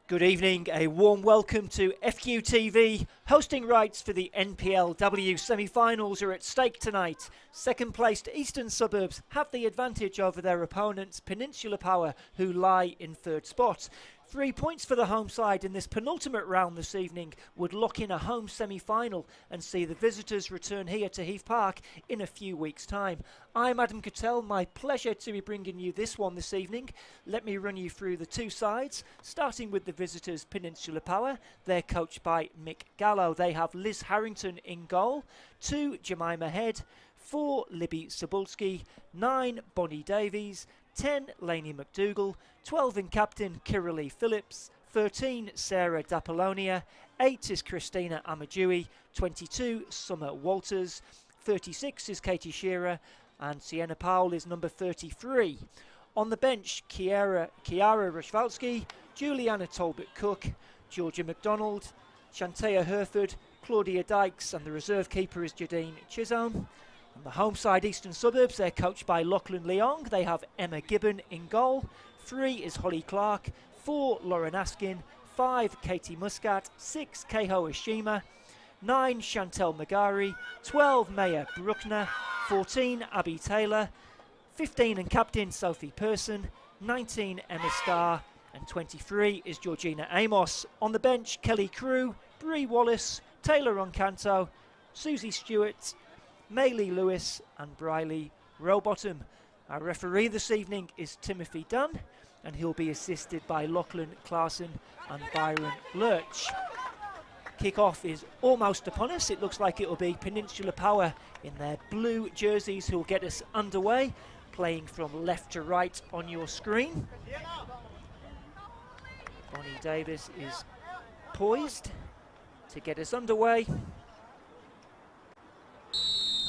Good evening, a warm welcome to FQTV. Hosting rights for the NPLW semi-finals are at stake tonight. Second placed Eastern Suburbs have the advantage over their opponents Peninsula Power, who lie in third spot. 3 points for the home side in this penultimate round this evening would lock in a home semi-final and see the visitors return here to Heath Park in a few weeks' time. I'm Adam Cattell, my pleasure to be bringing you this one this evening. Let me run you through the two sides, starting with the visitors Peninsula Power. They're coached by Mick Gallo. They have Liz Harrington in goal, 2 Jemima Head, 4 Libby Cebulski, 9 Bonnie Davies, 10 Lainey McDougall, 12 in captain Kiralee Phillips, 13 Sarah D'Apollonia, 8 is Christina Amadui, 22 Summer Walters, 36 is Katie Shearer, and Sienna Powell is number 33. On the bench, Kiara Rashvalski, Juliana Talbot-Cook, Georgia McDonald, Shantea Herford, Claudia Dykes, and the reserve keeper is Jadine Chisholm. On the home side, Eastern Suburbs, they're coached by Lachlan Leong. They have Emma Gibbon in goal. 3 is Holly Clark, 4 Lauren Askin, 5 Katie Muscat, 6 Keiho Ashima, 9 Chantel Magari, 12 Maya Bruckner, 14 Abby Taylor, 15 and captain Sophie Person, 19 Emma Starr, and 23 is Georgina Amos. On the bench, Kelly Crew, Bree Wallace, Taylor Roncanto, Susie Stewart, Maylee Lewis and Briley Rowbottom. Our referee this evening is Timothy Dunn, and he'll be assisted by Lachlan Clarkson and Byron Lurch. Kick-off is almost upon us. It looks like it'll be Peninsula Power in their blue jerseys who'll get us underway, playing from left to right on your screen. Bonnie Davis is poised to get us underway.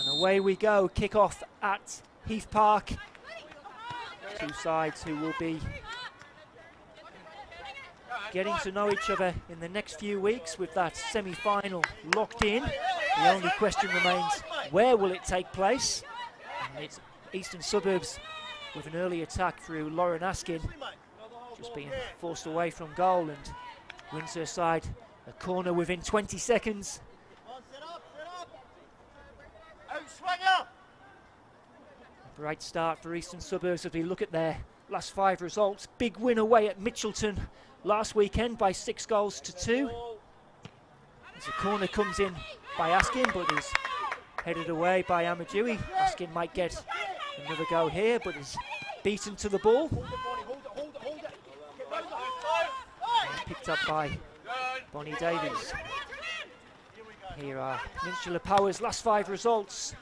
And away we go, kick-off at Heath Park. Two sides who will be getting to know each other in the next few weeks with that semi-final locked in. The only question remains, where will it take place? And it's Eastern Suburbs with an early attack through Lauren Askin, just being forced away from goal, and wins her side a corner within 20 seconds. A bright start for Eastern Suburbs as we look at their last 5 results. Big win away at Mitchelton last weekend by 6 goals to 2. As a corner comes in by Askin, but is headed away by Amadui. Askin might get another go here, but is beaten to the ball. And picked up by Bonnie Davies. Here are Peninsula Power's last 5 results.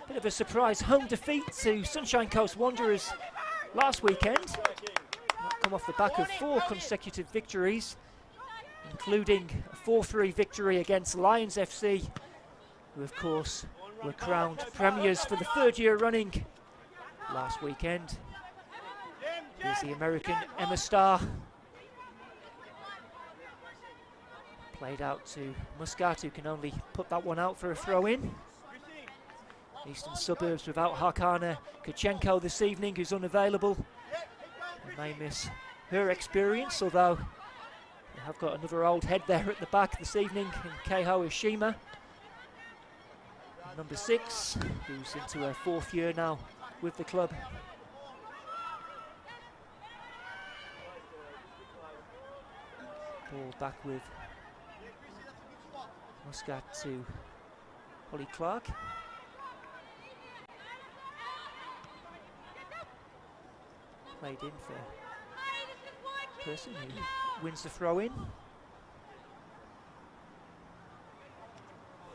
Bit of a surprise home defeat to Sunshine Coast Wanderers last weekend. Come off the back of 4 consecutive victories, including a 4-3 victory against Lions FC, who of course were crowned premiers for the 3rd year running last weekend. Here's the American Emma Starr. Played out to Muscat, who can only put that one out for a throw-in. Eastern Suburbs without Harkana Kachenko this evening, who's unavailable. And may miss her experience, although they have got another old head there at the back this evening in Keiho Ashima. Number 6, who's into her 4th year now with the club. Ball back with Muscat to Holly Clark. Played in for Person, who wins the throw-in.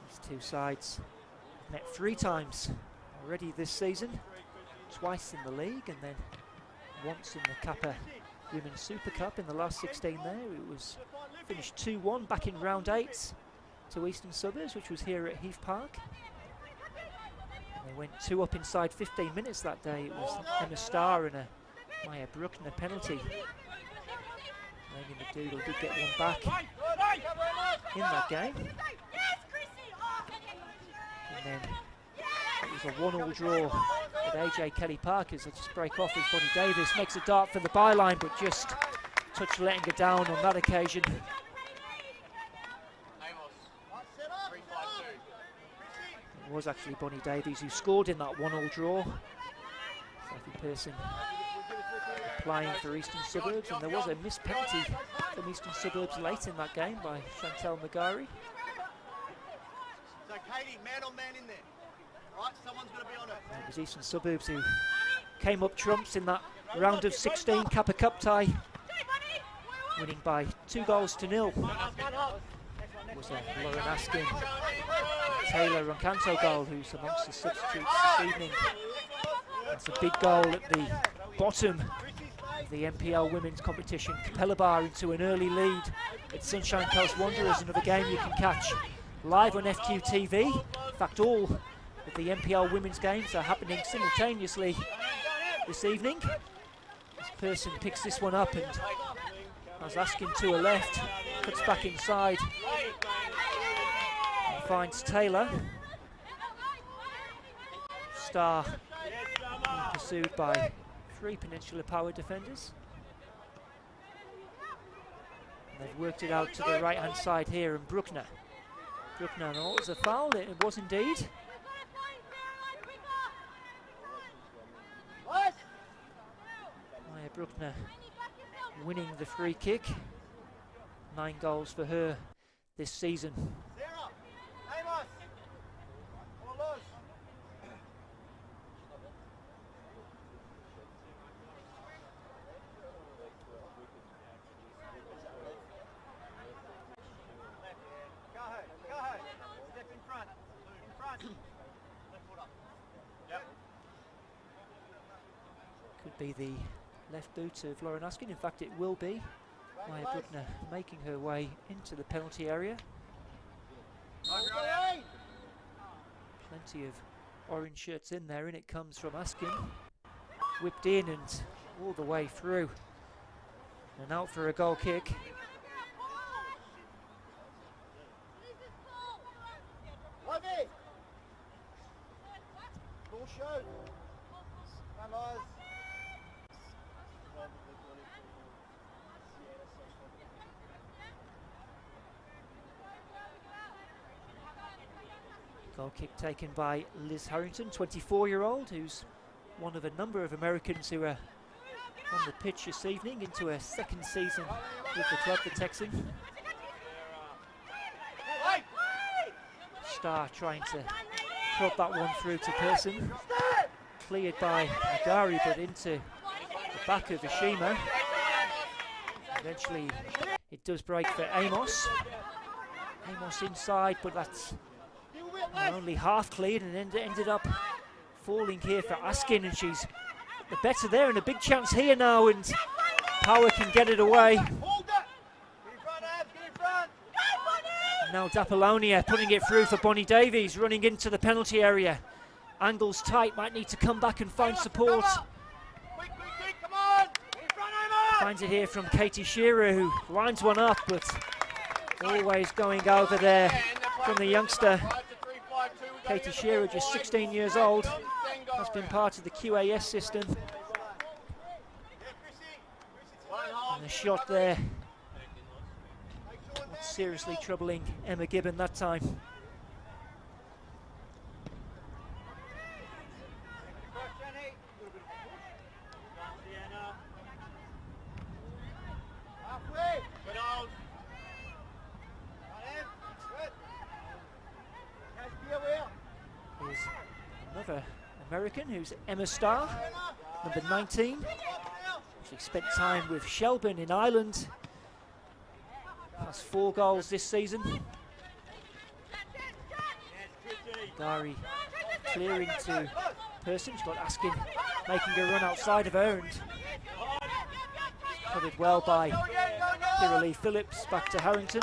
These two sides have met 3 times already this season. Twice in the league and then once in the Kappa Women's Super Cup in the last 16 there. It was finished 2-1 back in round 8 to Eastern Suburbs, which was here at Heath Park. And they went 2 up inside 15 minutes that day. It was Emma Starr and a Maya Bruckner penalty. Lainey McDougall did get one back in that game. And then it was a 1-1 draw at AJ Kelly Park as they just break off as Bonnie Davis makes a dart for the byline, but just touch letting her down on that occasion. It was actually Bonnie Davies who scored in that 1-1 draw. Sophie Pearson applying for Eastern Suburbs, and there was a missed penalty from Eastern Suburbs late in that game by Chantal Magari. So Katie, man on man in there. Right, someone's going to be on it. It was Eastern Suburbs who came up trumps in that round of 16 Kappa Cup tie, winning by 2-0. It was a Lauren Askin, Taylor Roncanto goal who's amongst the substitutes this evening. That's a big goal at the bottom of the NPL women's competition. Capella Bar into an early lead at Sunshine Coast Wanderers, another game you can catch live on FQ TV. In fact, all of the NPL women's games are happening simultaneously this evening. This person picks this one up and has Askin to her left, cuts back inside and finds Taylor. Star being pursued by 3 Peninsula Power defenders. And they've worked it out to the right hand side here, and Bruckner, no, it was a foul, it was indeed. Maya Bruckner winning the free kick. 9 goals for her this season. Could be the left boot of Lauren Askin. In fact, it will be. Maya Bruckner making her way into the penalty area. Plenty of orange shirts in there, and it comes from Askin. Whipped in and all the way through. And out for a goal kick. Goal kick taken by Liz Harrington, 24-year-old, who's one of a number of Americans who are on the pitch this evening into her 2nd season with the club, the Texan. Star trying to prod that one through to Pearson. Cleared by Magari, but into the back of Ashima. Eventually it does break for Amos. Amos inside, but that's only half cleared, and ended up falling here for Askin, and she's the better there, and a big chance here now, and Power can get it away. And now Dapolonia putting it through for Bonnie Davies, running into the penalty area. Angles tight, might need to come back and find support. Finds it here from Katie Shearer, who lines one up, but always going over there from the youngster. Katie Shearer, just 16 years old, has been part of the QAS system. And the shot there, seriously troubling Emma Gibbon that time. Here's another American who's Emma Starr, number 19. She spent time with Shelburne in Ireland. Has 4 goals this season. Gary clearing to Pearson. She's got Askin making a run outside of her, and covered well by Kira Phillips. Back to Harrington.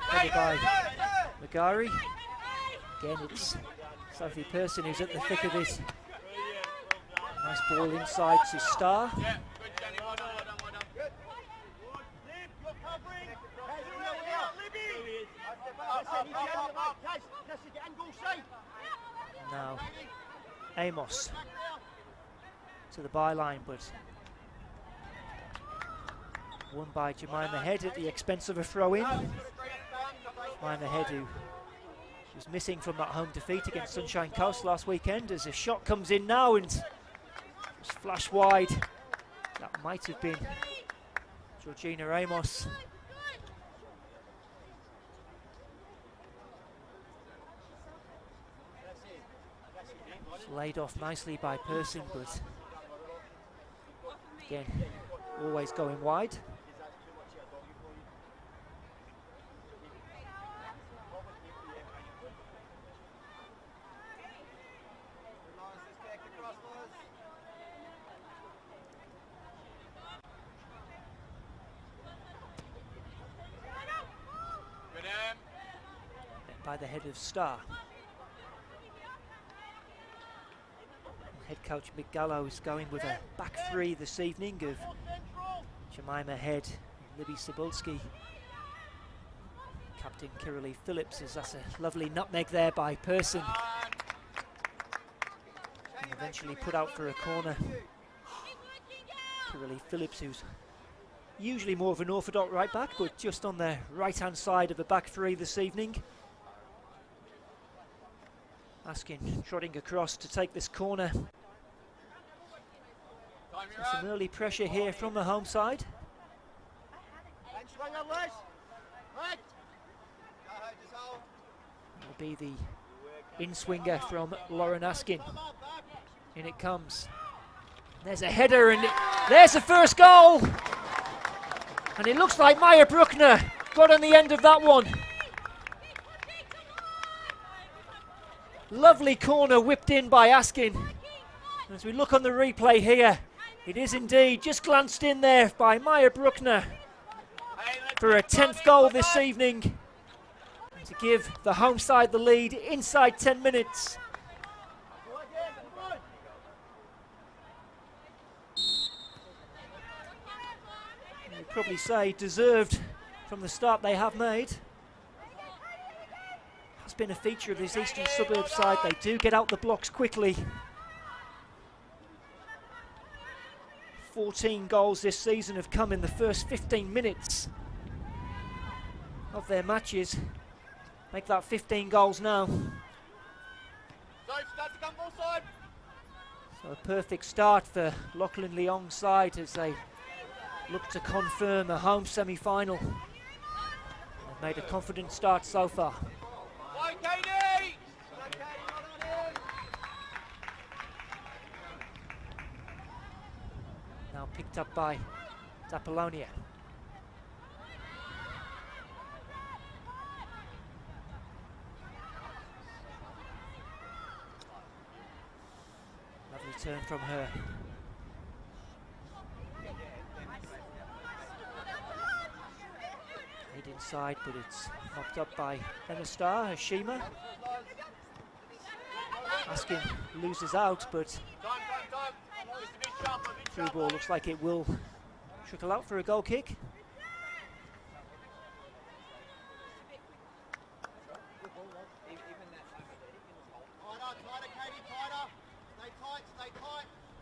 Headed by Magari. Again, it's Sophie Pearson who's at the thick of it. Nice ball inside to Starr. Now Amos to the byline, but Won by Jemima Head at the expense of a throw-in. Jemima Head, who was missing from that home defeat against Sunshine Coast last weekend, as a shot comes in now and just flashed wide. That might have been Georgina Ramos. It's laid off nicely by Person, but again, always going wide. By the head of Star. Head coach Mick Gallo is going with a back three this evening of Jemima Head and Libby Cebulski. Captain Kiralee Phillips, as that's a lovely nutmeg there by Person. And eventually put out for a corner. Kiralee Phillips, who's usually more of an orthodox right back, but just on the right hand side of the back three this evening. Askin trotting across to take this corner. So some early pressure here from the home side. Will be the in-swinger from Lauren Askin. In it comes. There's a header and there's the first goal. And it looks like Maya Bruckner got on the end of that one. Lovely corner whipped in by Askin. As we look on the replay here, it is indeed just glanced in there by Maya Bruckner for a 10th goal this evening, and to give the home side the lead inside 10 minutes. You'd probably say deserved from the start they have made. It's been a feature of this Eastern Suburbs side. They do get out the blocks quickly. 14 goals this season have come in the first 15 minutes of their matches. Make that 15 goals now. So a perfect start for Lachlan Leong's side as they look to confirm a home semi-final. They've made a confident start so far. Now picked up by Apollonia. Lovely turn from her. Head inside, but it's knocked up by Emma Starr, Hashima. Askin loses out, but through ball looks like it will trickle out for a goal kick.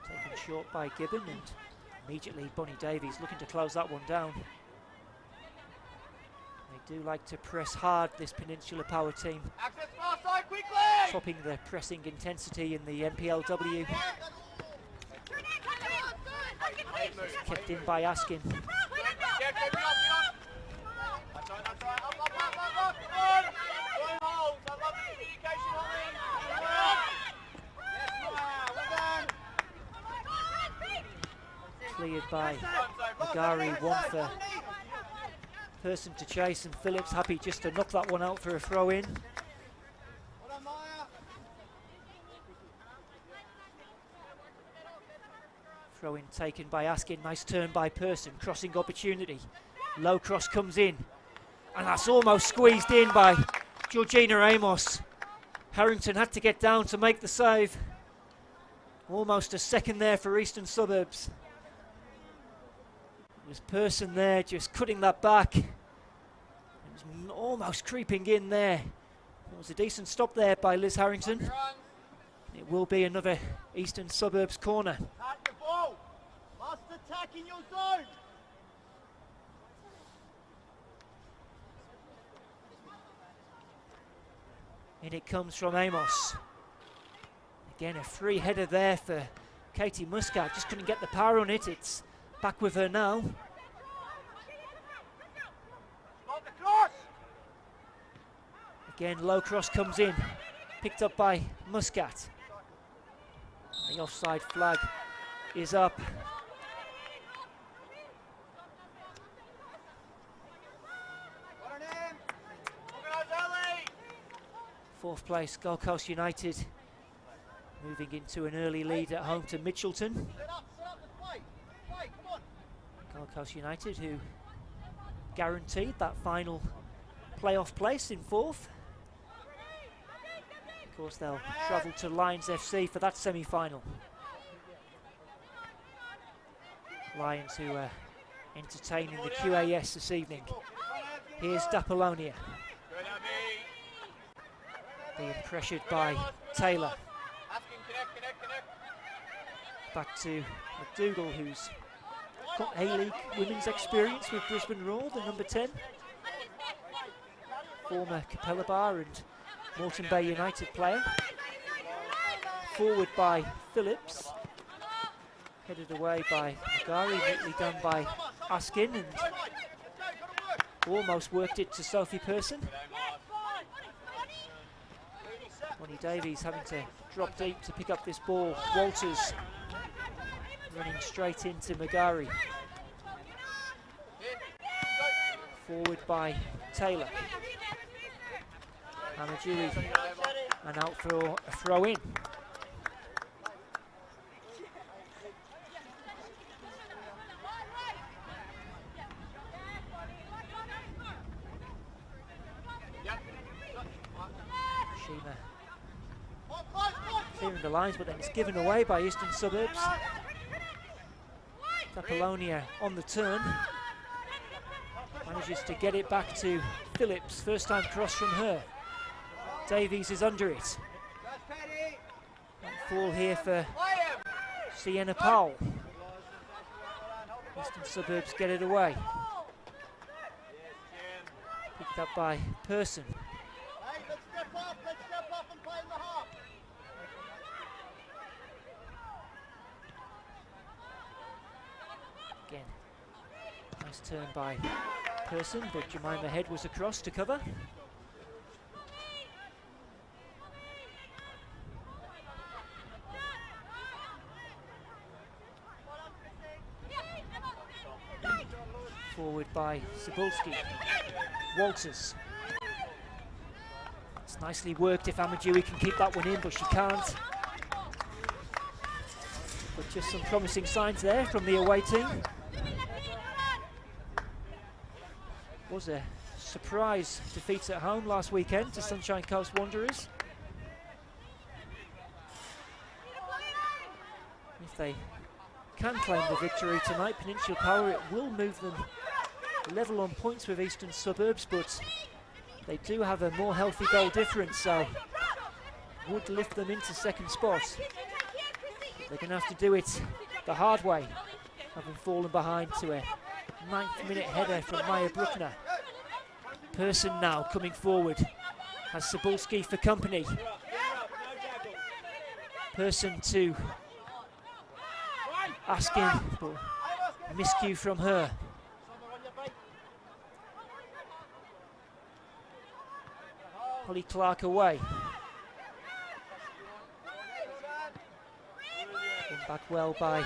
Taken short by Gibbon, and immediately Bonnie Davies looking to close that one down. They do like to press hard, this Peninsula Power team. Topping the pressing intensity in the NPLW. Kept in by Askin. Cleared by Magari, one for Person to chase, and Phillips happy just to knock that one out for a throw in. Throw in taken by Askin, nice turn by Person, crossing opportunity. Low cross comes in, and that's almost squeezed in by Georgina Amos. Harrington had to get down to make the save. Almost a second there for Eastern Suburbs. There's Person there just cutting that back. It was almost creeping in there. It was a decent stop there by Liz Harrington. It will be another Eastern Suburbs corner. Attack your ball. Must attack in your zone. In it comes from Amos. Again, a free header there for Katie Muscat. Just couldn't get the power on it. It's back with her now. Again, low cross comes in. Picked up by Muscat. The offside flag is up. Fourth place, Gold Coast United moving into an early lead at home to Mitchelton. Gold Coast United, who guaranteed that final playoff place in fourth. Of course, they'll travel to Lions FC for that semi-final. Lions, who are entertaining the QAS this evening. Here's Dapolonia. Being pressured by Taylor. Back to McDougall, who's got A-League women's experience with Brisbane Roar, the number 10. Former Capella Bar and Moreton Bay United player. Forward by Phillips. Headed away by Magari, neatly done by Askin, and almost worked it to Sophie Person. Bonnie Davies having to drop deep to pick up this ball. Walters running straight into Magari. Forward by Taylor. Hamadui, and out for a throw in. Sheema clearing the lines, but then it's given away by Eastern Suburbs. Apollonia on the turn. Manages to get it back to Phillips. First time cross from her. Davies is under it. Fall here for Sienna Powell. Eastern Suburbs get it away. Picked up by Person. Again, nice turn by Person, but Jemima Head was across to cover. Forward by Cebulski. Walters. It's nicely worked if Amadui can keep that one in, but she can't. But just some promising signs there from the away team. Was a surprise defeat at home last weekend to Sunshine Coast Wanderers. If they can claim the victory tonight, Peninsula Power, it will move them level on points with Eastern Suburbs, but they do have a more healthy goal difference, so would lift them into second spot. They're going to have to do it the hard way, having fallen behind to a 9th minute header from Maya Bruckner. Person now coming forward, has Cebulski for company. Person to Askin, but a miscue from her. Holly Clark away. And back well by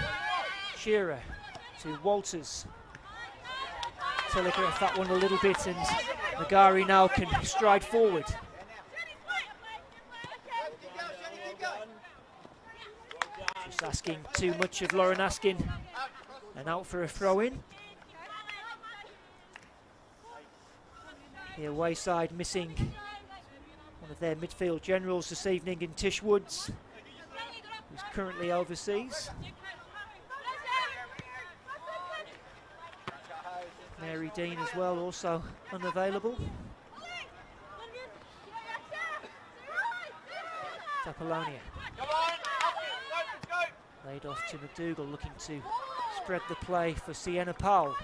Shearer to Walters. Telegraph that one a little bit, and Magari now can stride forward. Just asking too much of Lauren Askin, and out for a throw in. The away side missing one of their midfield generals this evening in Tish Woods, who's currently overseas. Mary Dean as well, also unavailable. Apollonia. Laid off to McDougall, looking to spread the play for Sienna Powell.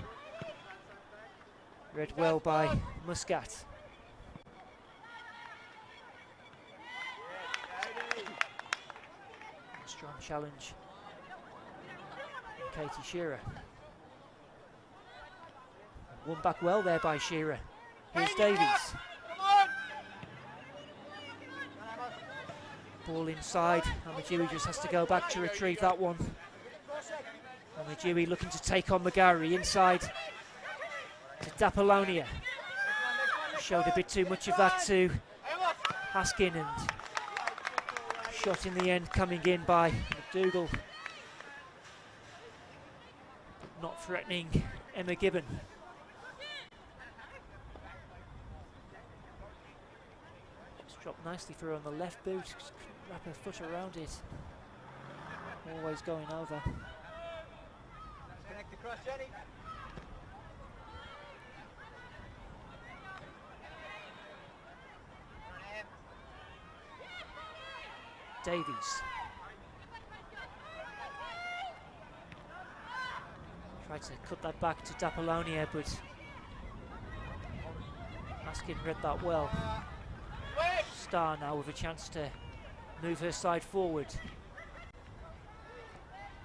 Read well by Muscat. challenge Katie Shearer. Won back well there by Shearer. Here's Davies. Ball inside. Amadjui just has to go back to retrieve that one. Amadjui looking to take on McGarry inside to Dapolonia. Showed a bit too much of that to Haskin, and shot in the end coming in by McDougall. Not threatening Emma Gibbon. Just dropped nicely for her on the left boot. Just wrap her foot around it. Always going over. Connect across, Jenny. Davies. Tried to cut that back to Dapolonia, but Haskin read that well. Starr now with a chance to move her side forward.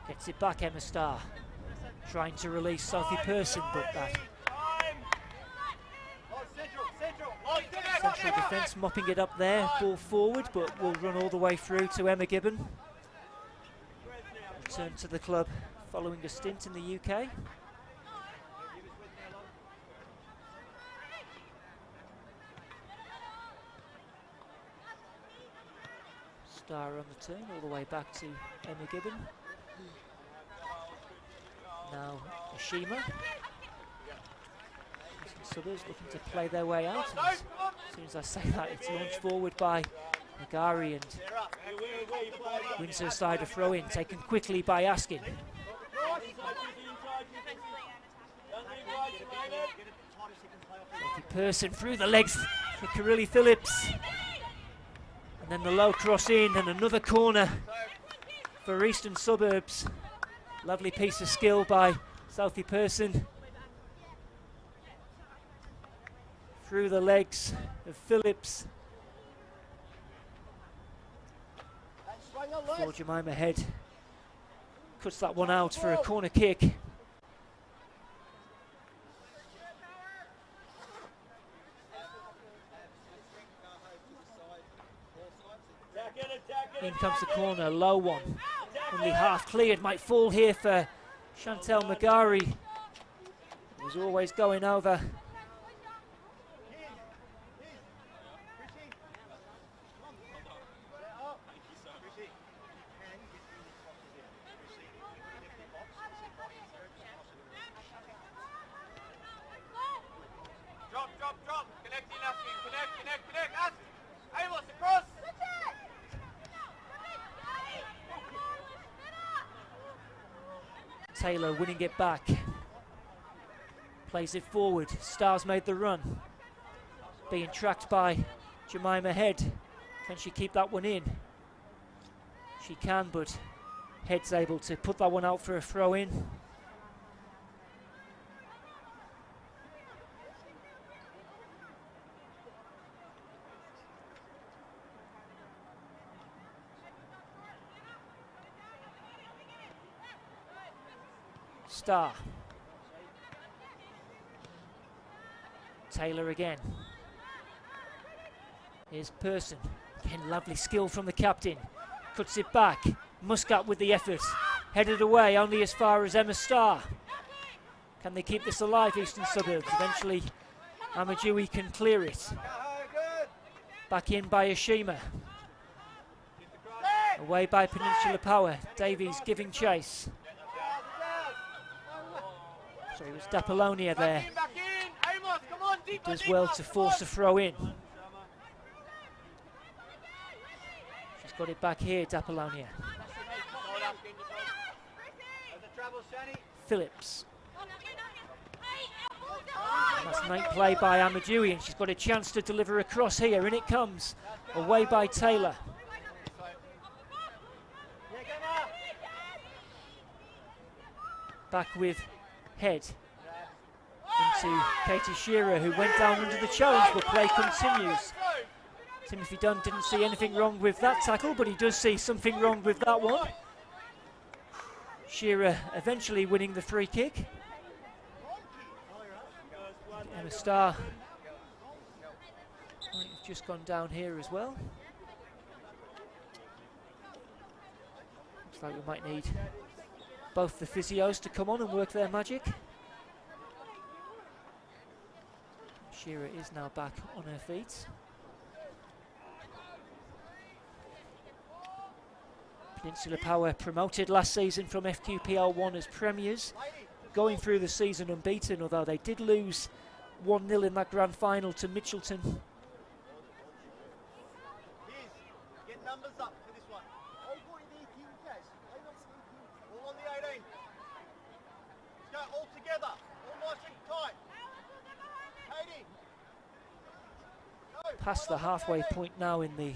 Gets it back, Emma Starr. Trying to release Sophie Person, but that central defence mopping it up there. Ball forward, but will run all the way through to Emma Gibbon. Return to the club following a stint in the UK. Starr on the turn, all the way back to Emma Gibbon. Now Ashima. Suburbs looking to play their way out. And as soon as I say that, it's launched forward by McGarry and wins her side a throw in, taken quickly by Askin. Sophie Person through the legs for Carilli Phillips. And then the low cross in, and another corner for Eastern Suburbs. Lovely piece of skill by Sophie Person. Through the legs of Phillips. For Jemima Head. Cuts that one out for a corner kick. In comes the corner, low one. Only half cleared, might fall here for Chantel McGarry. Was always going over. Drop. Connecting, connect. Amos, across. Taylor winning it back. Plays it forward. Starr's made the run. Being tracked by Jemima Head. Can she keep that one in? She can, but Head's able to put that one out for a throw in. Starr. Taylor again. Here's Person. Again, lovely skill from the captain. Cuts it back. Muscat with the effort. Headed away only as far as Emma Starr. Can they keep this alive, Eastern Suburbs? Eventually, Amadjui can clear it. Back in by Ashima. Away by Peninsula Power. Davies giving chase. So it was Dapolonia there. Does well to force a throw in. She's got it back here, Dapolonia. Phillips. And that's nice play by Amadjui, and she's got a chance to deliver a cross here, and it comes away by Taylor. Back with Head into Katie Shearer, who went down under the challenge, but play continues. Timothy Dunn didn't see anything wrong with that tackle, but he does see something wrong with that one. Shearer eventually winning the free kick. Emma Starr might have just gone down here as well. Looks like we might need both the physios to come on and work their magic. Shearer is now back on her feet. Peninsula Power promoted last season from FQPL 1 as premiers, going through the season unbeaten, although they did lose 1-0 in that grand final to Mitchelton. Get numbers up for this one. All on the 18. Let's go all together. All nice and tight. Katie. Past the halfway point now in the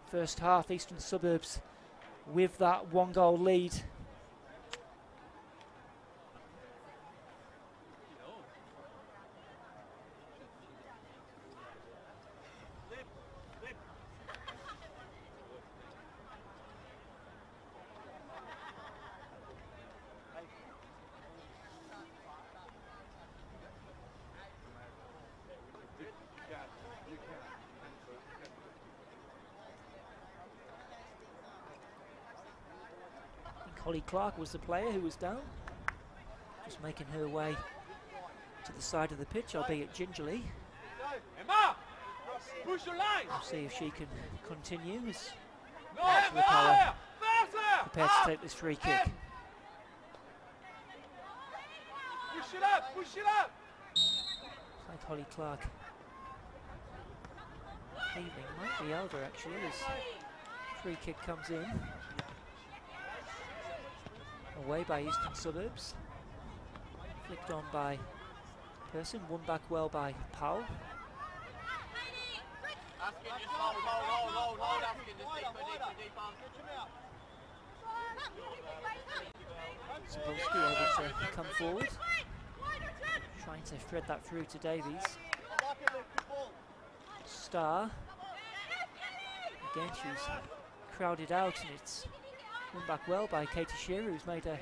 first half, Eastern Suburbs with that 1-goal lead. Holly Clark was the player who was down, just making her way to the side of the pitch, albeit gingerly. Emma, push your line. We'll see if she can continue as No, Peninsula Power faster. prepared to take this free kick. Push it up, push it up. Looks like Holly Clark evening might be over actually as free kick comes in. Away by Eastern Suburbs. Flicked on by Person, won back well by Powell. Askin, just hold. Askin, just deeper. Zapolsky able to come forward. Trying to thread that through to Davies. Starr. Again, she's crowded out and it's won back well by Katie Shearer, who's made a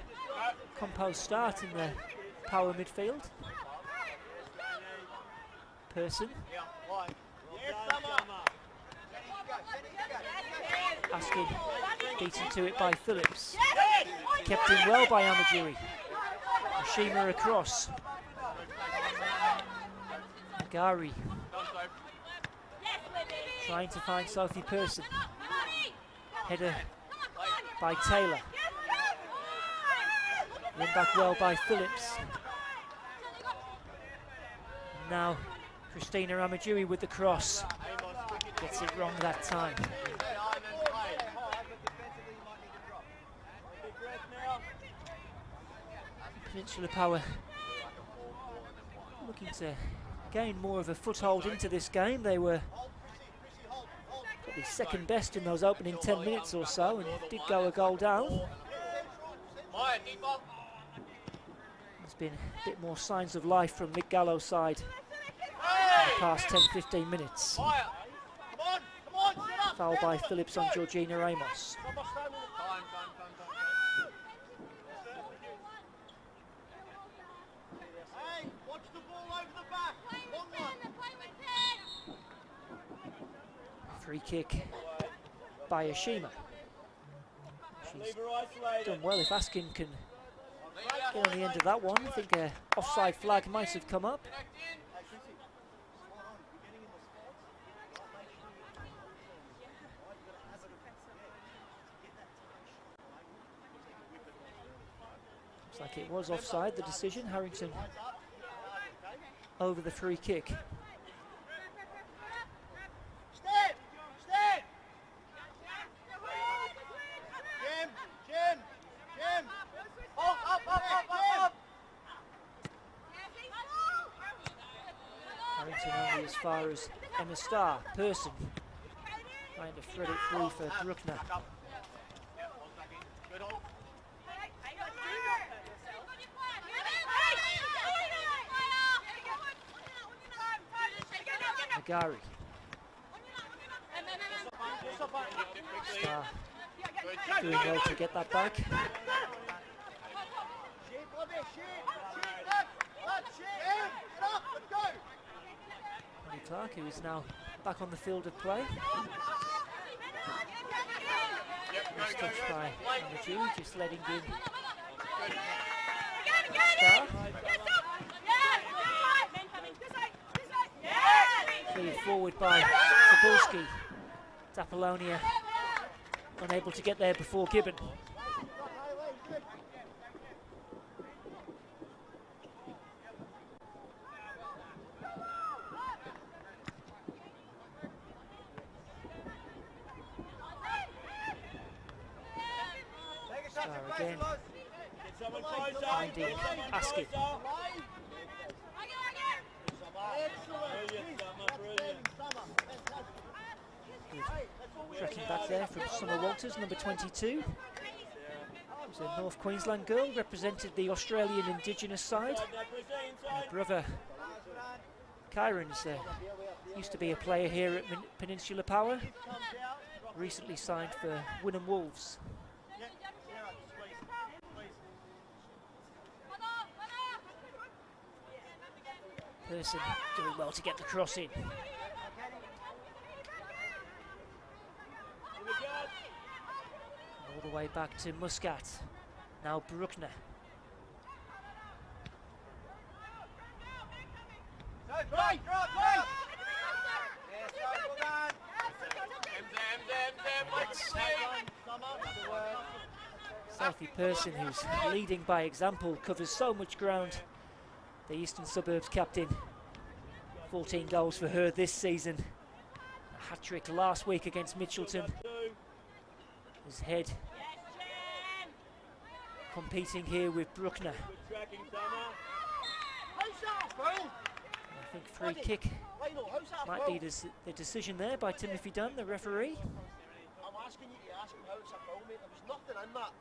composed start in the Power midfield. Person. Asking, beaten to it by Phillips. Kept in well by Amajiri. Ashima across. Agari. Trying to find Sophie Person. Header by Taylor. Won back well by Phillips. Now Christina Amajiri with the cross. Gets it wrong that time. Peninsula Power looking to gain more of a foothold into this game. They were probably second best in those opening 10 minutes or so and did go a goal down. There's been a bit more signs of life from Mick Gallo's side in the past 10-15 minutes. Foul by Phillips on Georgina Ramos. Free kick by Ashima. She's done well. If Askin can get on the end of that one, I think an offside flag might have come up. Looks like it was offside, the decision. Harrington over the free kick. Harrington only as far as Emma Starr. Person trying to thread it through for Bruckner. Agari. Starr doing well to get that back. Tony Clark, who is now back on the field of play. He's touched by Amadou, just letting in Star. Cleared forward by Cebulski. Apollonia unable to get there before Gibbon. Star again, finding Askin. Tracking back there from Summer Walters, number 22. Who's a North Queensland girl, represented the Australian Indigenous side. And her brother, Kyron's used to be a player here at Peninsula Power. Recently signed for Wynnum Wolves. Person doing well to get the cross in. All the way back to Muscat. Now Bruckner. Southie Person, who's leading by example, covers so much ground. The Eastern Suburbs captain. 14 goals for her this season. A hat-trick last week against Mitchelton. His head competing here with Bruckner. I think free kick might be the decision there by Timothy Dunn, the referee. I'm asking you to ask him how it's a foul, mate. There was nothing in that.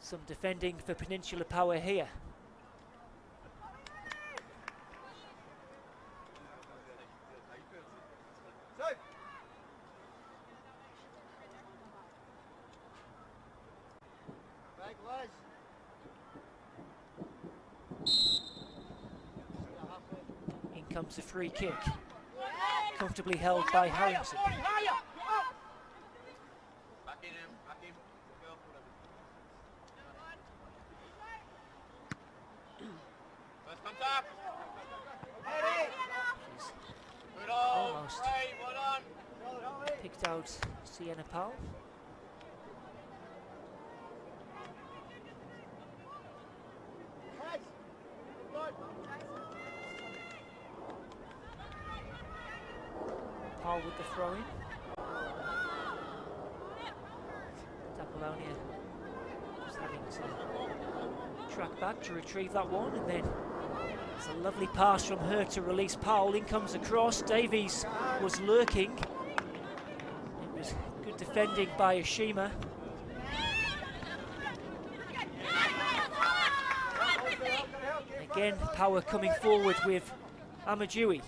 Some defending for Peninsula Power here. In comes a free kick. Comfortably held by Harrington. She's almost picked out Sienna Powell. Powell with the throw in. Apollonia just having to track back to retrieve that one, and then it's a lovely pass from her to release Powell. In comes across. Davies was lurking. It was good defending by Ashima. Again, Power coming forward with Amadou.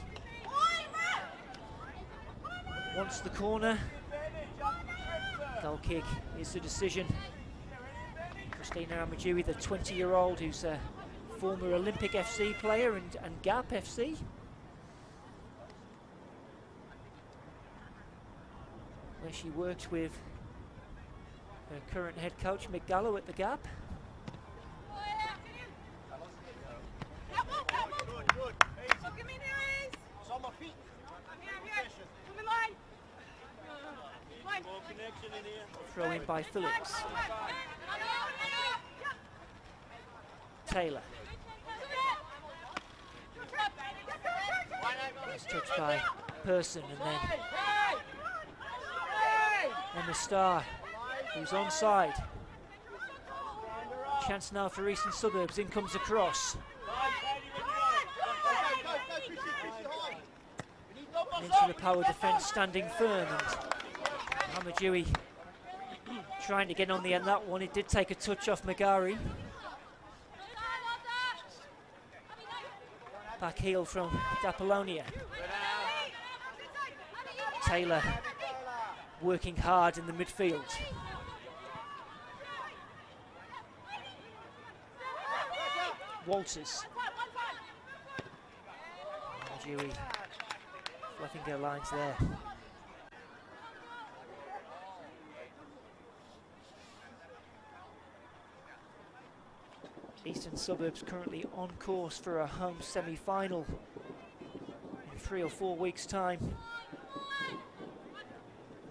Wants the corner. Goal kick is the decision. Christina Amadou, the 20-year-old who's a former Olympic FC player and Gap FC. Where she worked with her current head coach Mick Gallo at the Gap. Throw in by Phillips. Taylor. Nice touch by Person, and then Emma Starr, who's onside. Chance now for Eastern Suburbs. In comes across. Peninsula Power defence standing firm, and Amadou trying to get on the end that one. It did take a touch off Magari. Back heel from Apollonia. Taylor working hard in the midfield. Walters. Dewey fluffing her lines there. Eastern Suburbs currently on course for a home semi-final in 3 or 4 weeks' time. And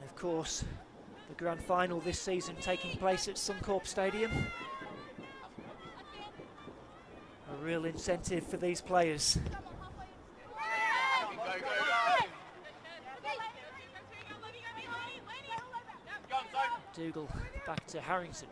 of course, the grand final this season taking place at Suncorp Stadium. A real incentive for these players. Dougal back to Harrington.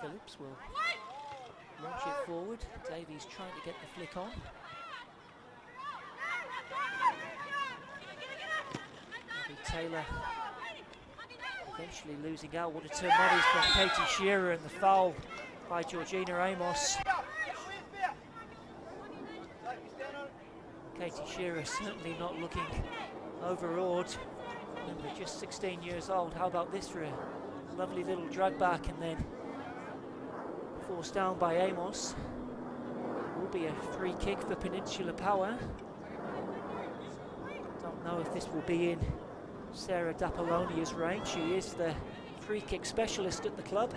Phillips will launch it forward. Davies trying to get the flick on. Abby Taylor eventually losing out. What a turn that is from Katie Shearer, and the foul by Georgina Amos. Katie Shearer certainly not looking overawed. Remember, just 16 years old. How about this for a lovely little drag back, and then forced down by Amos. Will be a free kick for Peninsula Power. Don't know if this will be in Sarah D'Apollonia's range. She is the free kick specialist at the club.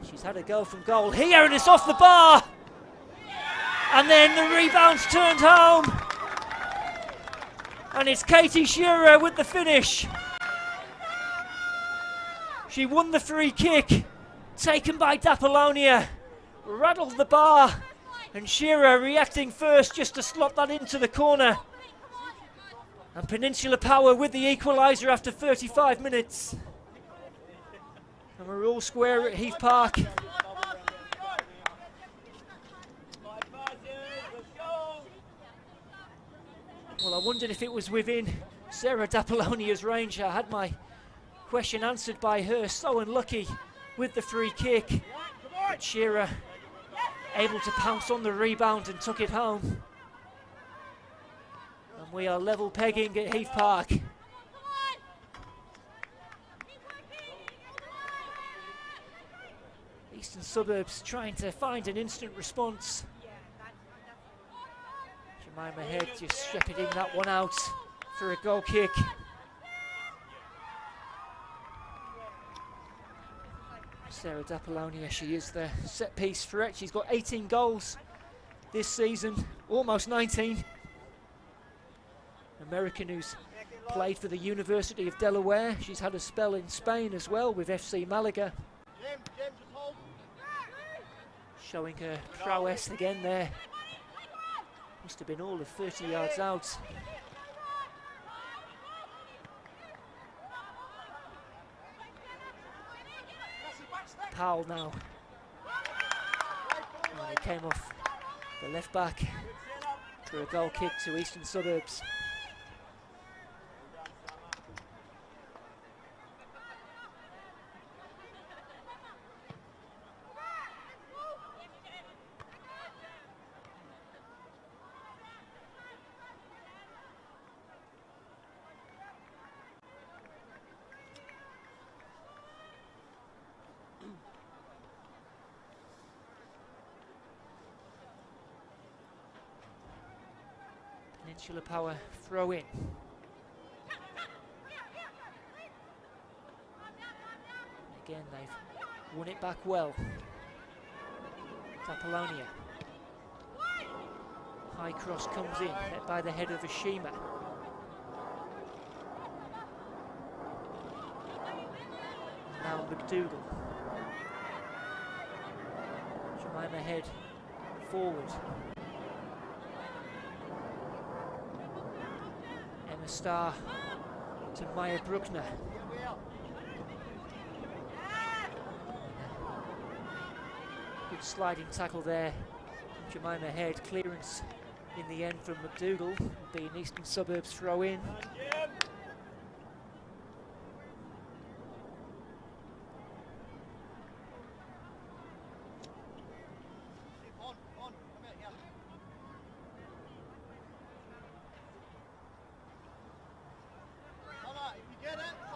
She's had a go from goal here, and it's off the bar. And then the rebound's turned home. And it's Katie Shearer with the finish. She won the free kick, taken by D'Apollonia, rattled the bar, and Shearer reacting first just to slot that into the corner. And Peninsula Power with the equaliser after 35 minutes. And we're all square at Heath Park. Well, I wondered if it was within Sarah D'Apollonia's range. I had my question answered by her. So unlucky with the free kick. But Shearer able to pounce on the rebound and took it home. And we are level pegging at Heath Park. Eastern Suburbs trying to find an instant response. Jemima Head just shepherding that one out for a goal kick. Sarah D'Apollonia, she is the set piece threat. She's got 18 goals this season, almost 19. American who's played for the University of Delaware. She's had a spell in Spain as well with FC Malaga. Showing her prowess again there. Must have been all of 30 yards out. Powell now. And he came off the left back for a goal kick to Eastern Suburbs. Peninsula Power throw in. Again, they've won it back well. D'Apollonia. High cross comes in, met by the head of Ashima. Now McDougall. Jemima Head forward. Emma Starr to Maya Bruckner. Good sliding tackle there. Jemima Head, clearance in the end from McDougall. Will be an Eastern Suburbs throw in.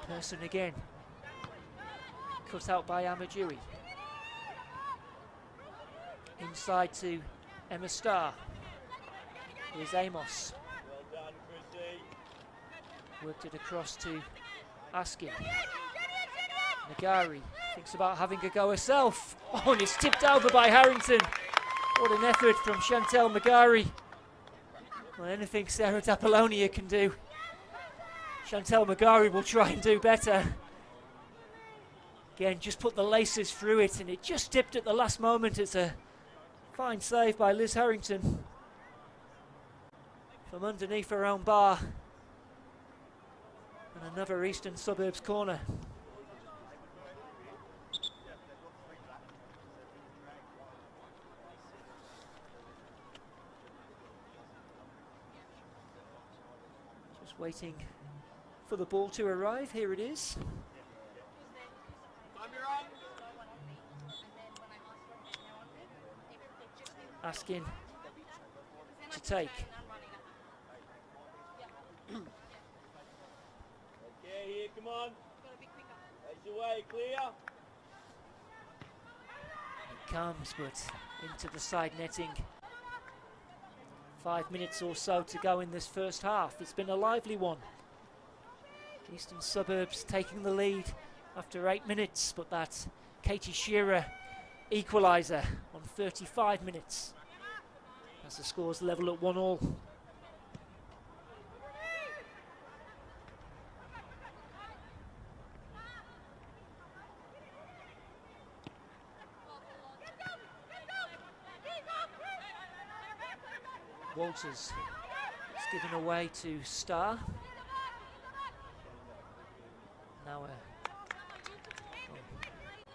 Person again. Cut out by Amaduri. Inside to Emma Starr. Here's Amos. Well done, Chrissy. Worked it across to Askin. Nagari thinks about having a go herself. Oh, and it's tipped over by Harrington. What an effort from Chantel Magari. Well, anything Sarah D'Apollonia can do, Chantel Magari will try and do better. Again, just put the laces through it, and it just tipped at the last moment. It's a fine save by Liz Harrington from underneath her own bar. And another Eastern Suburbs corner. Just waiting for the ball to arrive. Here it is. Asking to take. Okay, here, come on. Edge away, clear. It comes, but into the side netting. 5 minutes or so to go in this first half. It's been a lively one. Eastern Suburbs taking the lead after 8 minutes, but that Katie Shearer equaliser on 35 minutes as the scores level at 1-1. Walters is given away to Starr. Now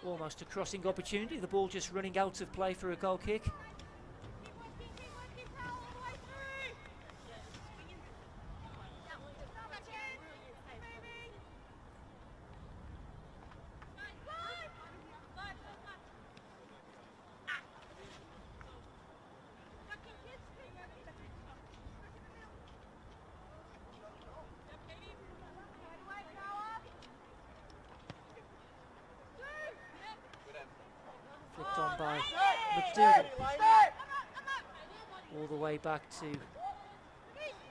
almost a crossing opportunity. The ball just running out of play for a goal kick. Flicked on by McDougall. All the way back to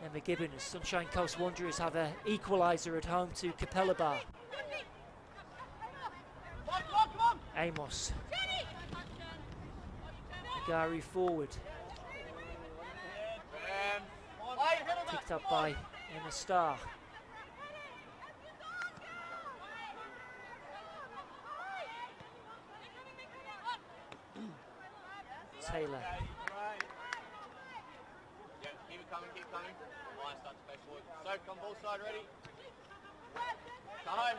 Emma Gibbon as Sunshine Coast Wanderers have an equaliser at home to Capella Bar. Amos. Nagari forward. Picked up by Emma Starr. Taylor. Yeah, keep it coming, keep coming. Line starts to go forward. So, come ball side, ready? Time.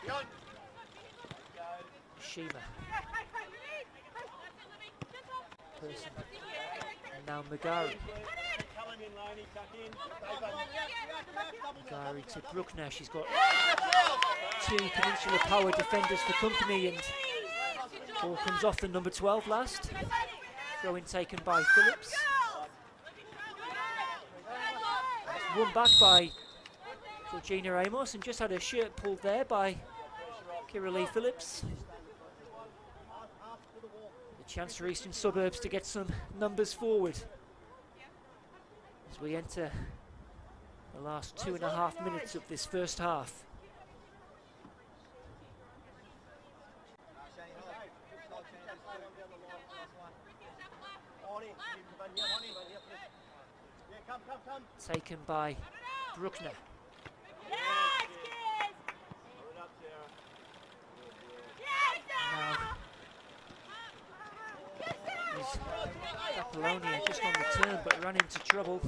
Beyond. Shima. Person. And now Magari. Magari to Bruckner. She's got two Peninsula Power defenders for company, and ball comes off the number 12 last. Throw in taken by Phillips. It's won back by Georgina Amos and just had her shirt pulled there by Kira Lee Phillips. The chance for Eastern Suburbs to get some numbers forward as we enter the last 2.5 minutes of this first half. Taken by Bruckner. Now is Apollonia just on the turn but ran into trouble.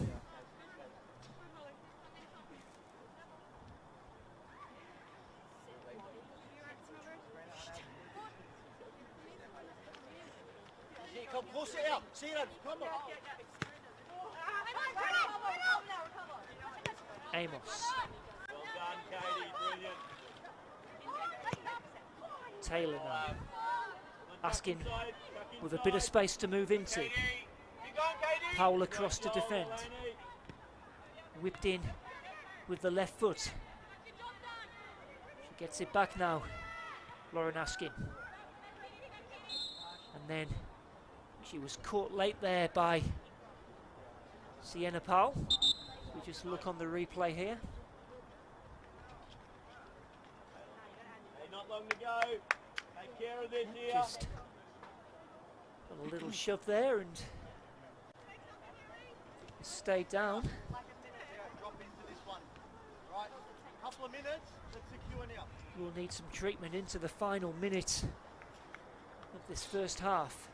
Come push it out. See that? Come on. Amos Well done, Katie. Brilliant. Taylor now asking with a bit of space to move into. Keep going, Katie. Powell across to defend. Whipped in with the left foot. She gets it back now. Lauren Askin. And then she was caught late there by Sienna Powell. We just look on the replay here. Hey, not long to go. Take care of this here. Just got a little shove there and stayed down. Drop into this one. Right. Couple of minutes. Let's secure now. We'll need some treatment into the final minute of this first half.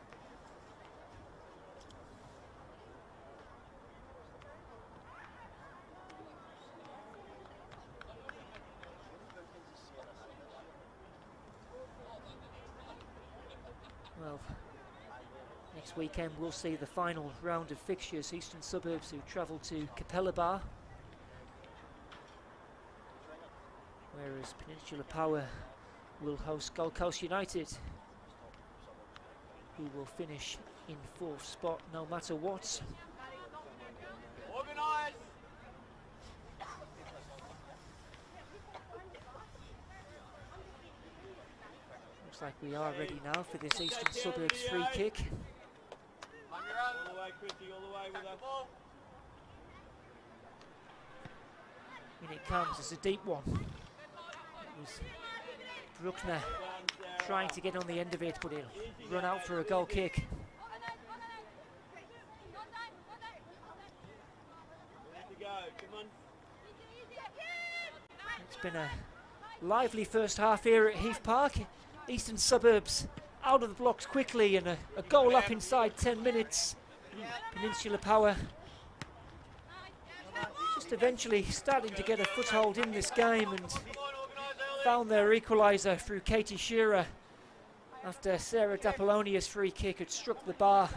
Well, next weekend we'll see the final round of fixtures. Eastern Suburbs who travel to Capella Bar, whereas Peninsula Power will host Gold Coast United, who will finish in 4th spot no matter what. Organise. Looks like we are ready now for this Eastern Suburbs free kick. All the way, Chrissy, all the way with that ball. In it comes, it's a deep one. It was Bruckner trying to get on the end of it, but he'll run out for a goal kick. To go. Come on. It's been a lively first half here at Heath Park. Eastern Suburbs out of the blocks quickly and a goal up inside 10 minutes. Peninsula Power just eventually starting to get a foothold in this game and found their equaliser through Katie Shearer after Sarah Dapollonia's free kick had struck the bar.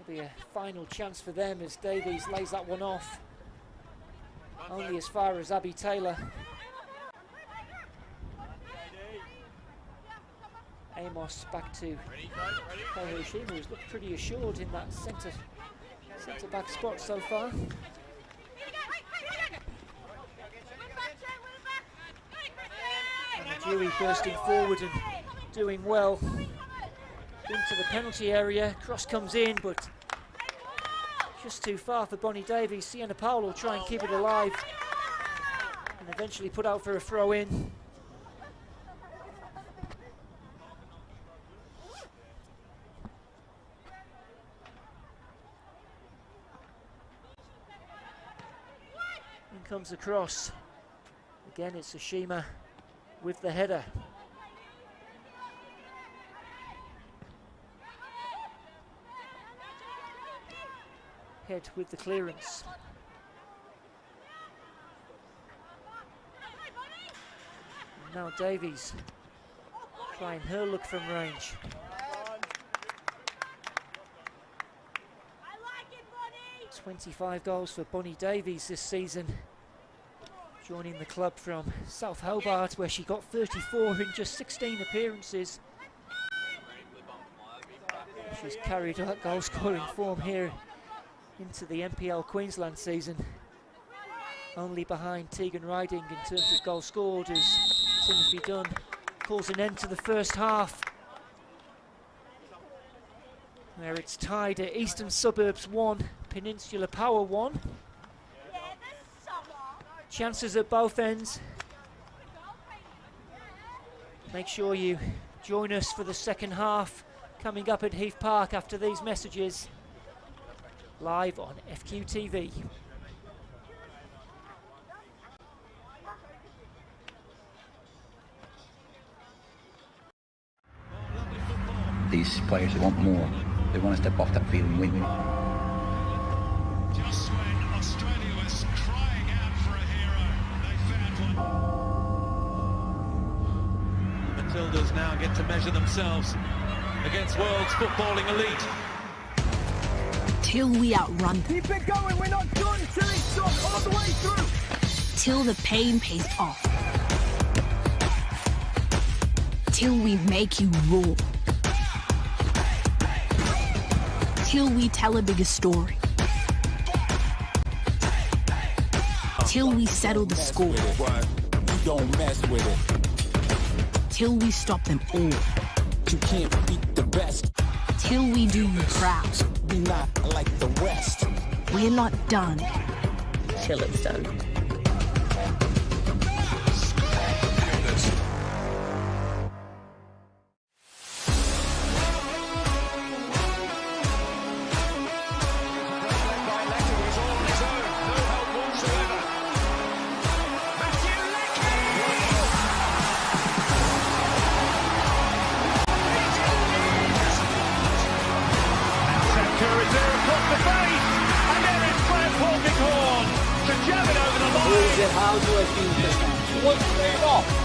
There'll be a final chance for them as Davies lays that one off. Only as far as Abby Taylor. Amos back to Kohoshima, who's looked pretty assured in that centre back spot so far. And Dewey bursting forward and doing well into the penalty area. Cross comes in, but just too far for Bonnie Davies. Sienna Powell will try and keep it alive and eventually put out for a throw in. Comes across. Again, it's Ashima with the header. Head with the clearance. And now Davies trying her look from range. 25 goals for Bonnie Davies this season, joining the club from South Hobart, where she got 34 in just 16 appearances. She's carried that goal scoring form here into the NPL Queensland season, only behind Tegan Riding in terms of goals scored, as Timothy Dunn calls an end to the first half, where it's tied at Eastern Suburbs 1, Peninsula Power 1. Chances at both ends. Make sure you join us for the second half coming up at Heath Park after these messages, live on FQTV. These players, they want more. They want to step off that field and win. Just when Australia was crying out for a hero, they now get to measure themselves against world's footballing elite. Till we outrun them. Keep it going, we're not done till it's done, all the way through. Till the pain pays off. Till we make you roar. Till we tell a bigger story. Till we settle the score. Don't mess with it. Till we stop them all. You can't beat the best. Till we do you proud. Be not like the rest. We're not done. Till it's done. How do I feel this time? What's straight off?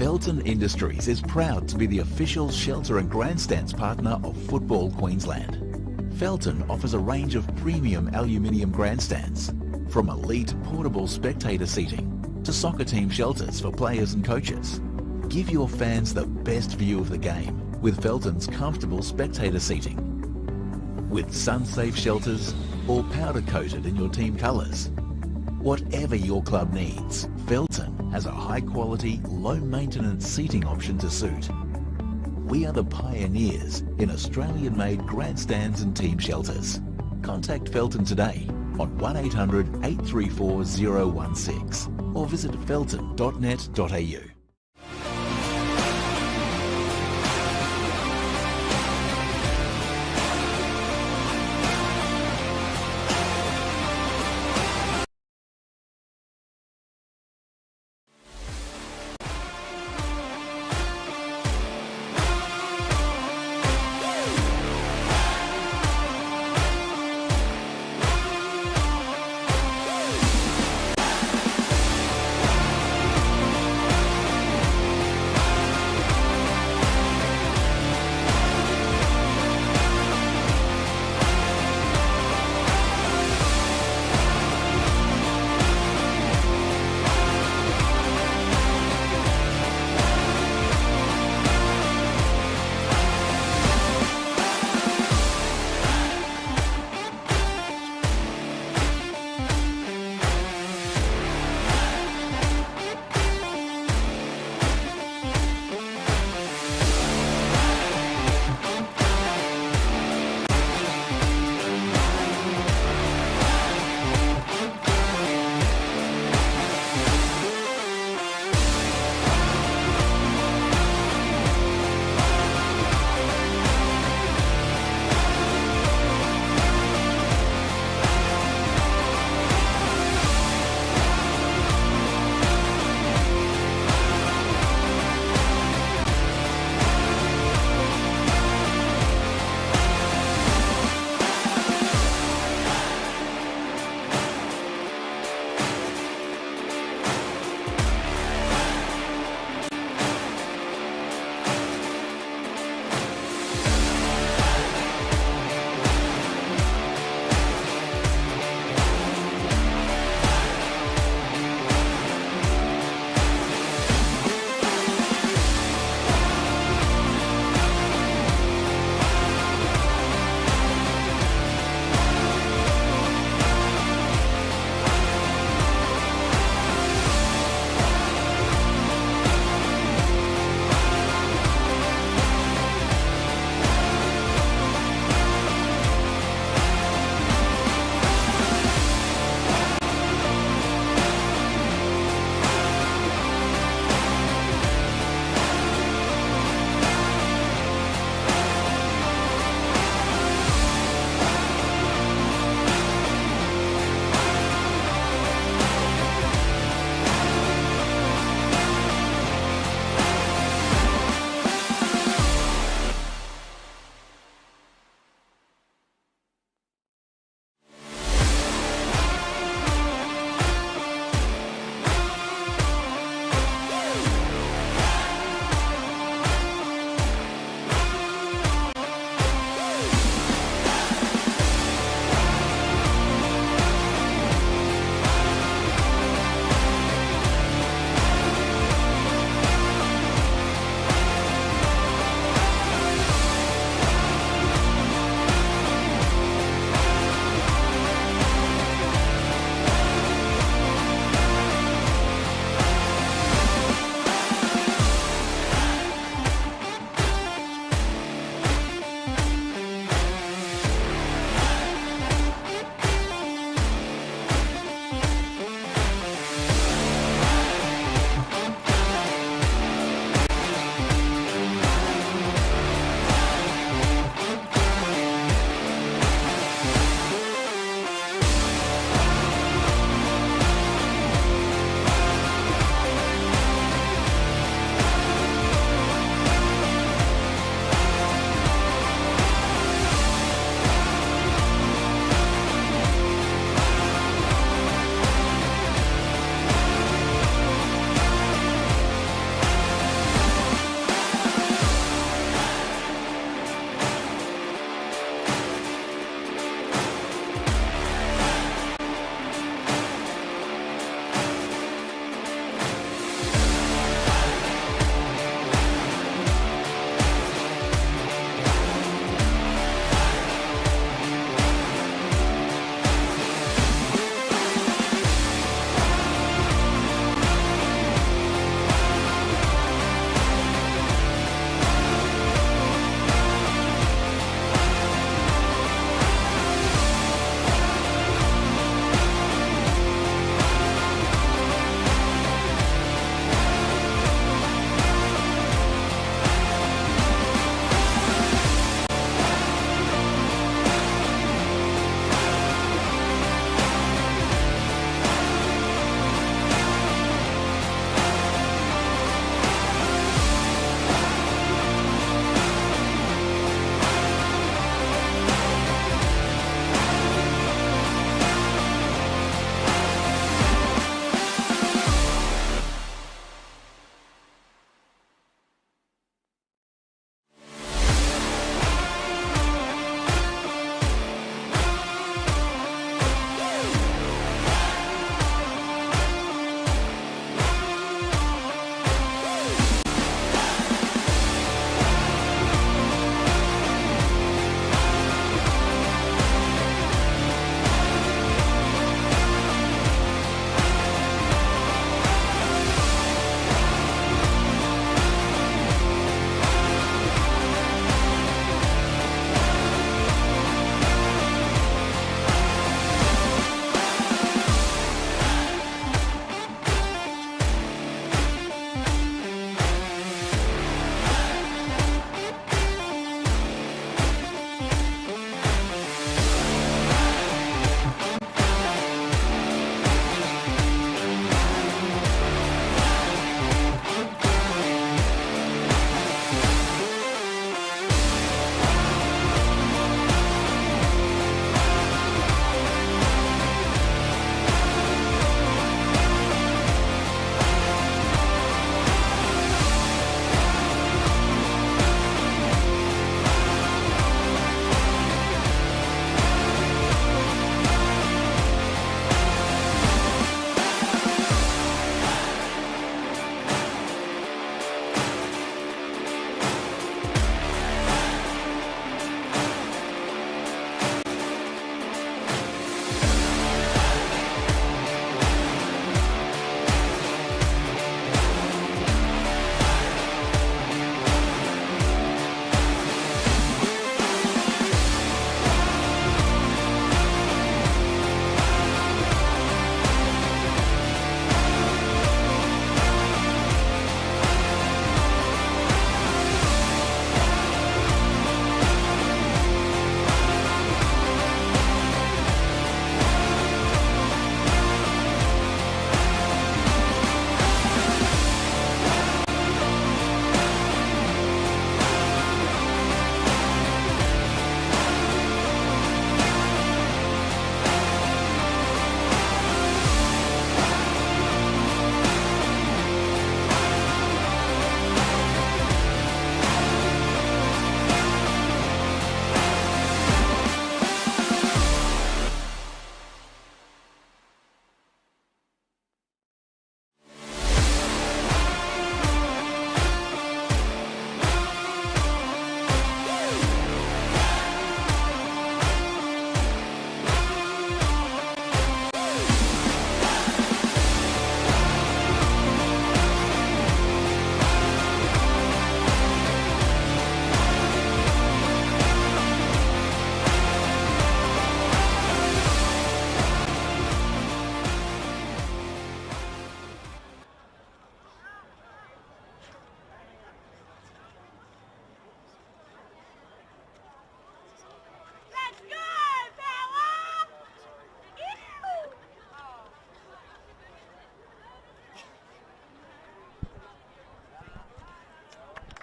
Felton Industries is proud to be the official shelter and grandstands partner of Football Queensland. Felton offers a range of premium aluminium grandstands, from elite portable spectator seating to soccer team shelters for players and coaches. Give your fans the best view of the game with Felton's comfortable spectator seating. With sun-safe shelters or powder-coated in your team colours. Whatever your club needs, Felton has a high-quality, low-maintenance seating option to suit. We are the pioneers in Australian-made grandstands and team shelters. Contact Felton today on 1800 834 016 or visit felton.net.au.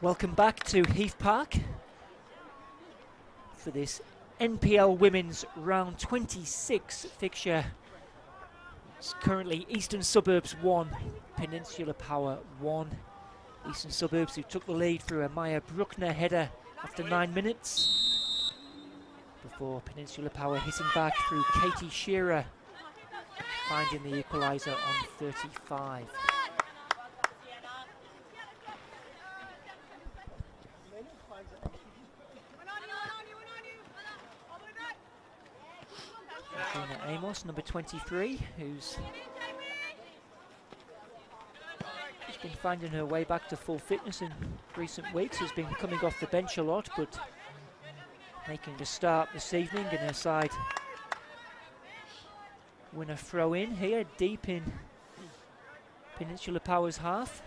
Welcome back to Heath Park for this NPL Women's Round 26 fixture. It's currently Eastern Suburbs 1, Peninsula Power 1. Eastern Suburbs, who took the lead through a Maya Bruckner header after 9 minutes, before Peninsula Power hitting back through Katie Shearer, finding the equaliser on 35. Gina Amos, number 23, who's been finding her way back to full fitness in recent weeks, has been coming off the bench a lot, but making the start this evening, and her side win a throw in here deep in Peninsula Power's half.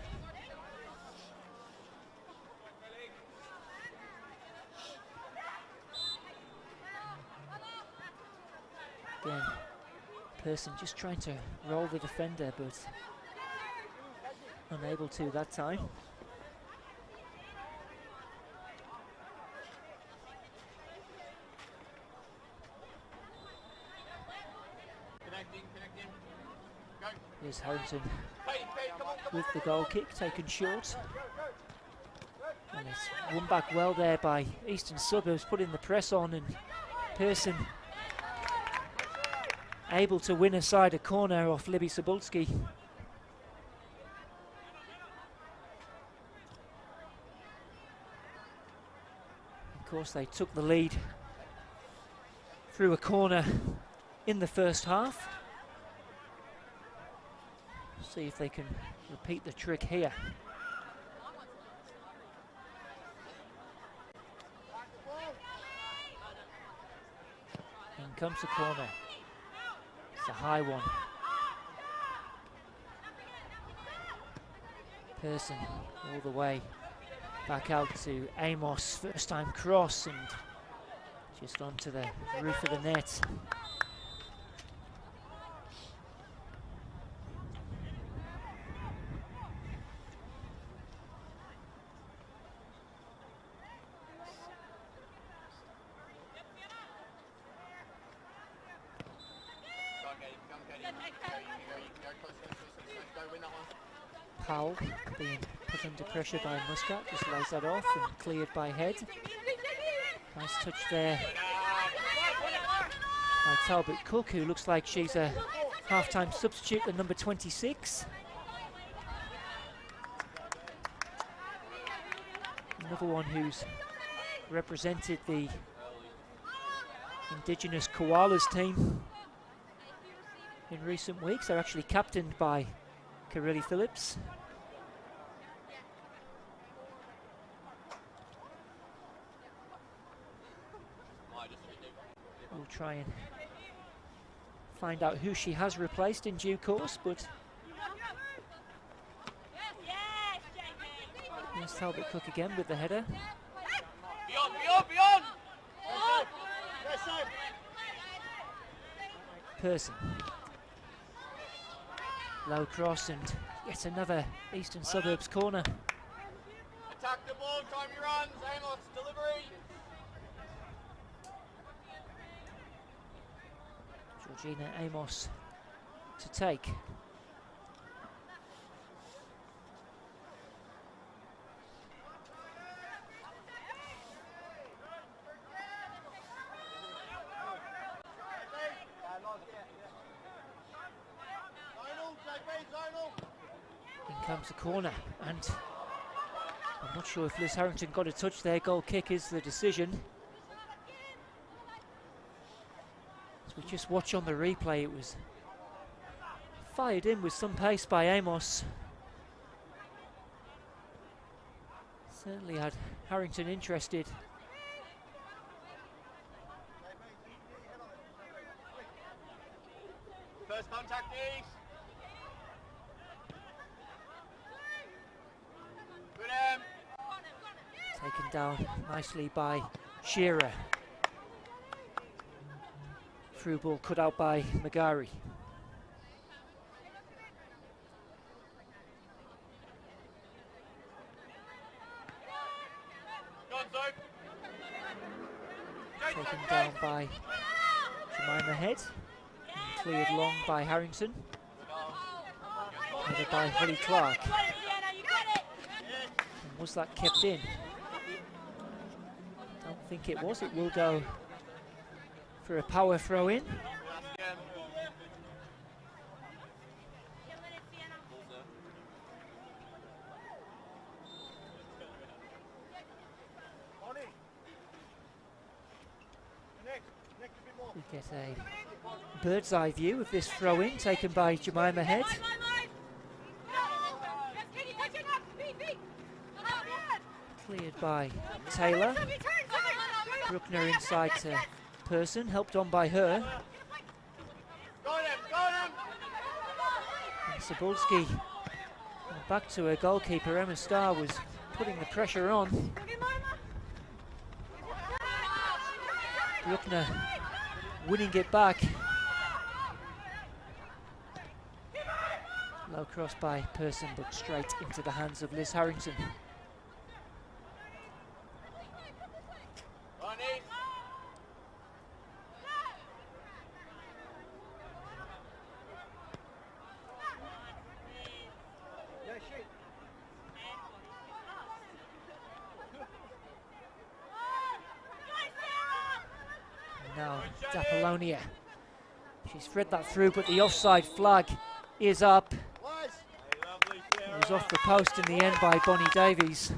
Again, Person just trying to roll the defender, but unable to that time. Here's Harrington with the goal kick taken short. And it's won back well there by Eastern Suburbs, putting the press on, and Pearson able to win aside a corner off Libby Sabulski. Of course, they took the lead through a corner in the first half. See if they can repeat the trick here. In comes the corner. It's a high one. Pearson all the way back out to Amos. First time cross and just onto the roof of the net. Powell being put under pressure by Muscat, just lays that off and cleared by Head. Nice touch there by Talbot Cook, who looks like she's a half-time substitute, the number 26. Another one who's represented the Indigenous Koalas team in recent weeks. They're actually captained by Kareli Phillips. We'll try and find out who she has replaced in due course, but here's Talbot Cook again with the header. Beyond, beyond, beyond! Pearson. Low cross and yet another Eastern Suburbs corner. Attack the ball, time your runs, Amos, delivery. Georgina Amos to take. In comes the corner, and I'm not sure if Liz Harrington got a touch there. Goal kick is the decision. As we just watch on the replay, it was fired in with some pace by Amos. Certainly had Harrington interested. First contact, East. Good aim. Taken down nicely by Shearer. Through ball cut out by Magari. Taken down by Jemima Head. And cleared long by Harrington. Headed by Holly Clark. And was that kept in? Don't think it was. It will go for a power throw in. We get a bird's eye view of this throw in taken by Jemima Head. Cleared by Taylor. Bruckner inside to Person, helped on by her. And Cebulski back to her goalkeeper. Emma Starr was putting the pressure on. Bruckner winning it back. Low cross by Person, but straight into the hands of Liz Harrington. Now Apollonia. She's thread that through, but the offside flag is up. It was off the post in the end by Bonnie Davies.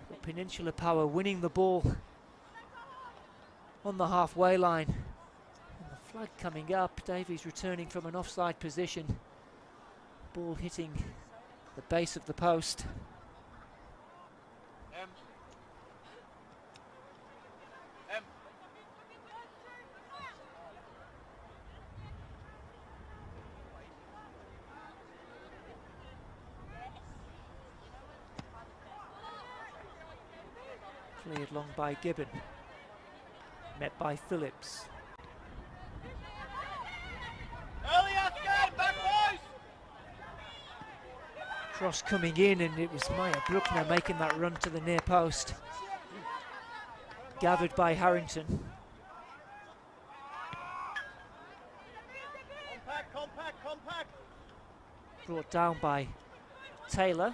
But Peninsula Power winning the ball on the halfway line. And the flag coming up. Davies returning from an offside position. Ball hitting the base of the post. Cleared long by Gibbon. Met by Phillips. Cross coming in, and it was Maya Bruckner making that run to the near post. Gathered by Harrington. Compact. Brought down by Taylor.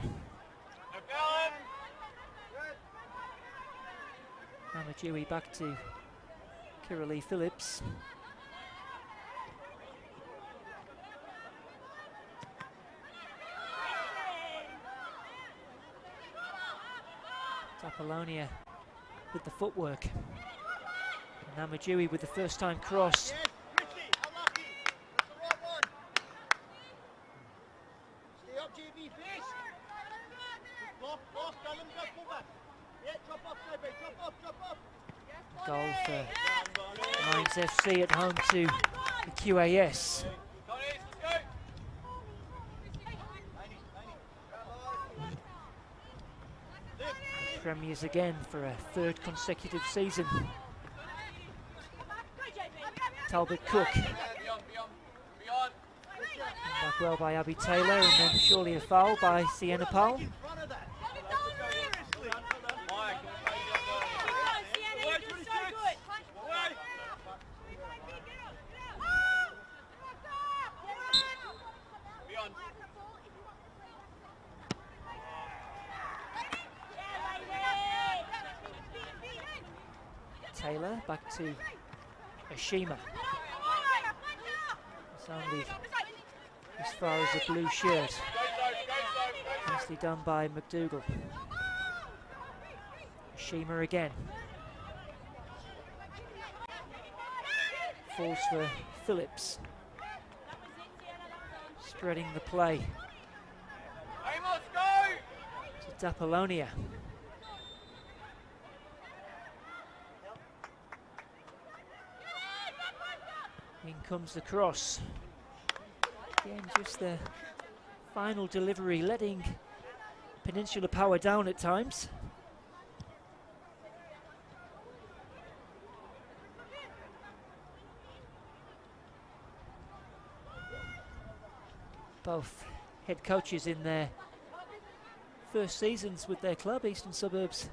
Amadjui back to Kiralee Phillips. Apollonia with the footwork. And Amadjui with the first time cross. Goal for Mines FC at home to the QAS. Premiers again for a third consecutive season. Talbot Cook. Back well by Abby Taylor, and then surely a foul by Sienna Powell. Taylor back to Ashima. It's only as far as the blue shirt. Nicely done by McDougall. Ashima again. Falls for Phillips. Spreading the play to Apollonia. In comes the cross. Again, just the final delivery, letting Peninsula Power down at times. Both head coaches in their first seasons with their club, Eastern Suburbs.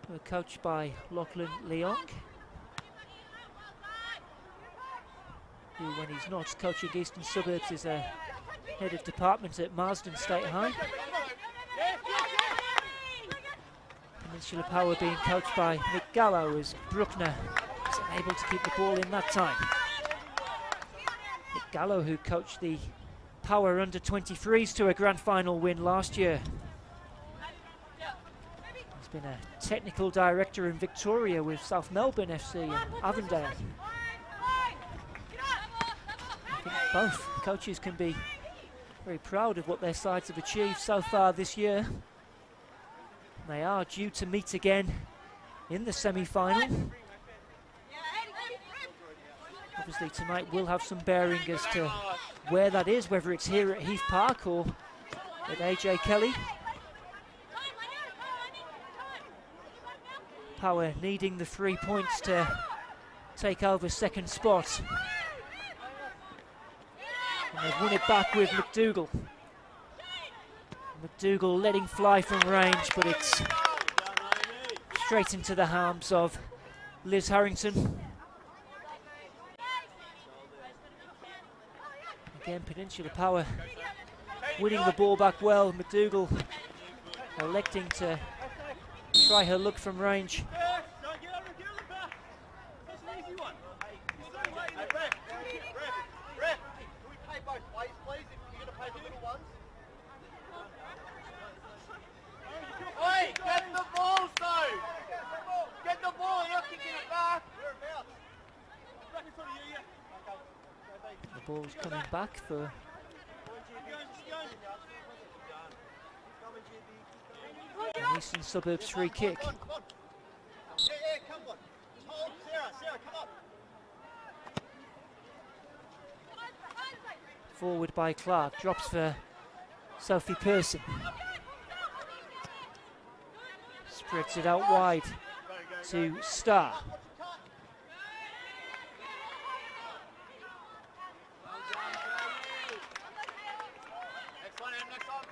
who are coached by Lachlan Leong, who, when he's not coaching Eastern Suburbs, is a head of department at Marsden State High. Peninsula Power being coached by Nick Gallo, as Bruckner was unable to keep the ball in that time. Nick Gallo, who coached the Power under-23s to a grand final win last year. He's been a technical director in Victoria with South Melbourne FC and Avondale. I think both coaches can be very proud of what their sides have achieved so far this year. They are due to meet again in the semi-final. Obviously tonight will have some bearing as to where that is, whether it's here at Heath Park or at AJ Kelly. Power needing the 3 points to take over second spot. And they've won it back with McDougall. McDougall letting fly from range, but it's straight into the arms of Liz Harrington. Again, Peninsula Power winning the ball back well. McDougall electing to try her look from range. Get the ball, so! Get the ball, you're not kicking it back! The ball's coming back for an Eastern Suburbs free kick. Come on. Yeah, come on. Hold, Sarah, come on. Forward by Clark, drops for Sophie Pearson. Spreads it out wide to Starr. Next one.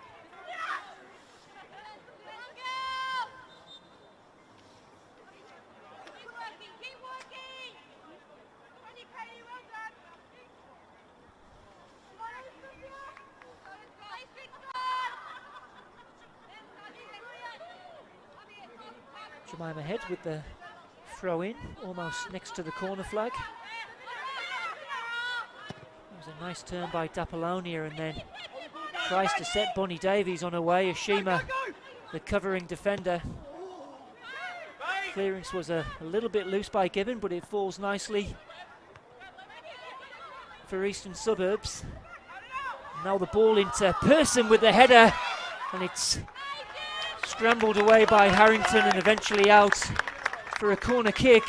Jemima Head with the throw in, almost next to the corner flag. It was a nice turn by Dapolonia, and then tries to set Bonnie Davies on her way. Ashima, the covering defender. Clearance was a little bit loose by Gibbon, but it falls nicely for Eastern Suburbs. Now the ball into Pearson with the header, and it's scrambled away by Harrington and eventually out for a corner kick.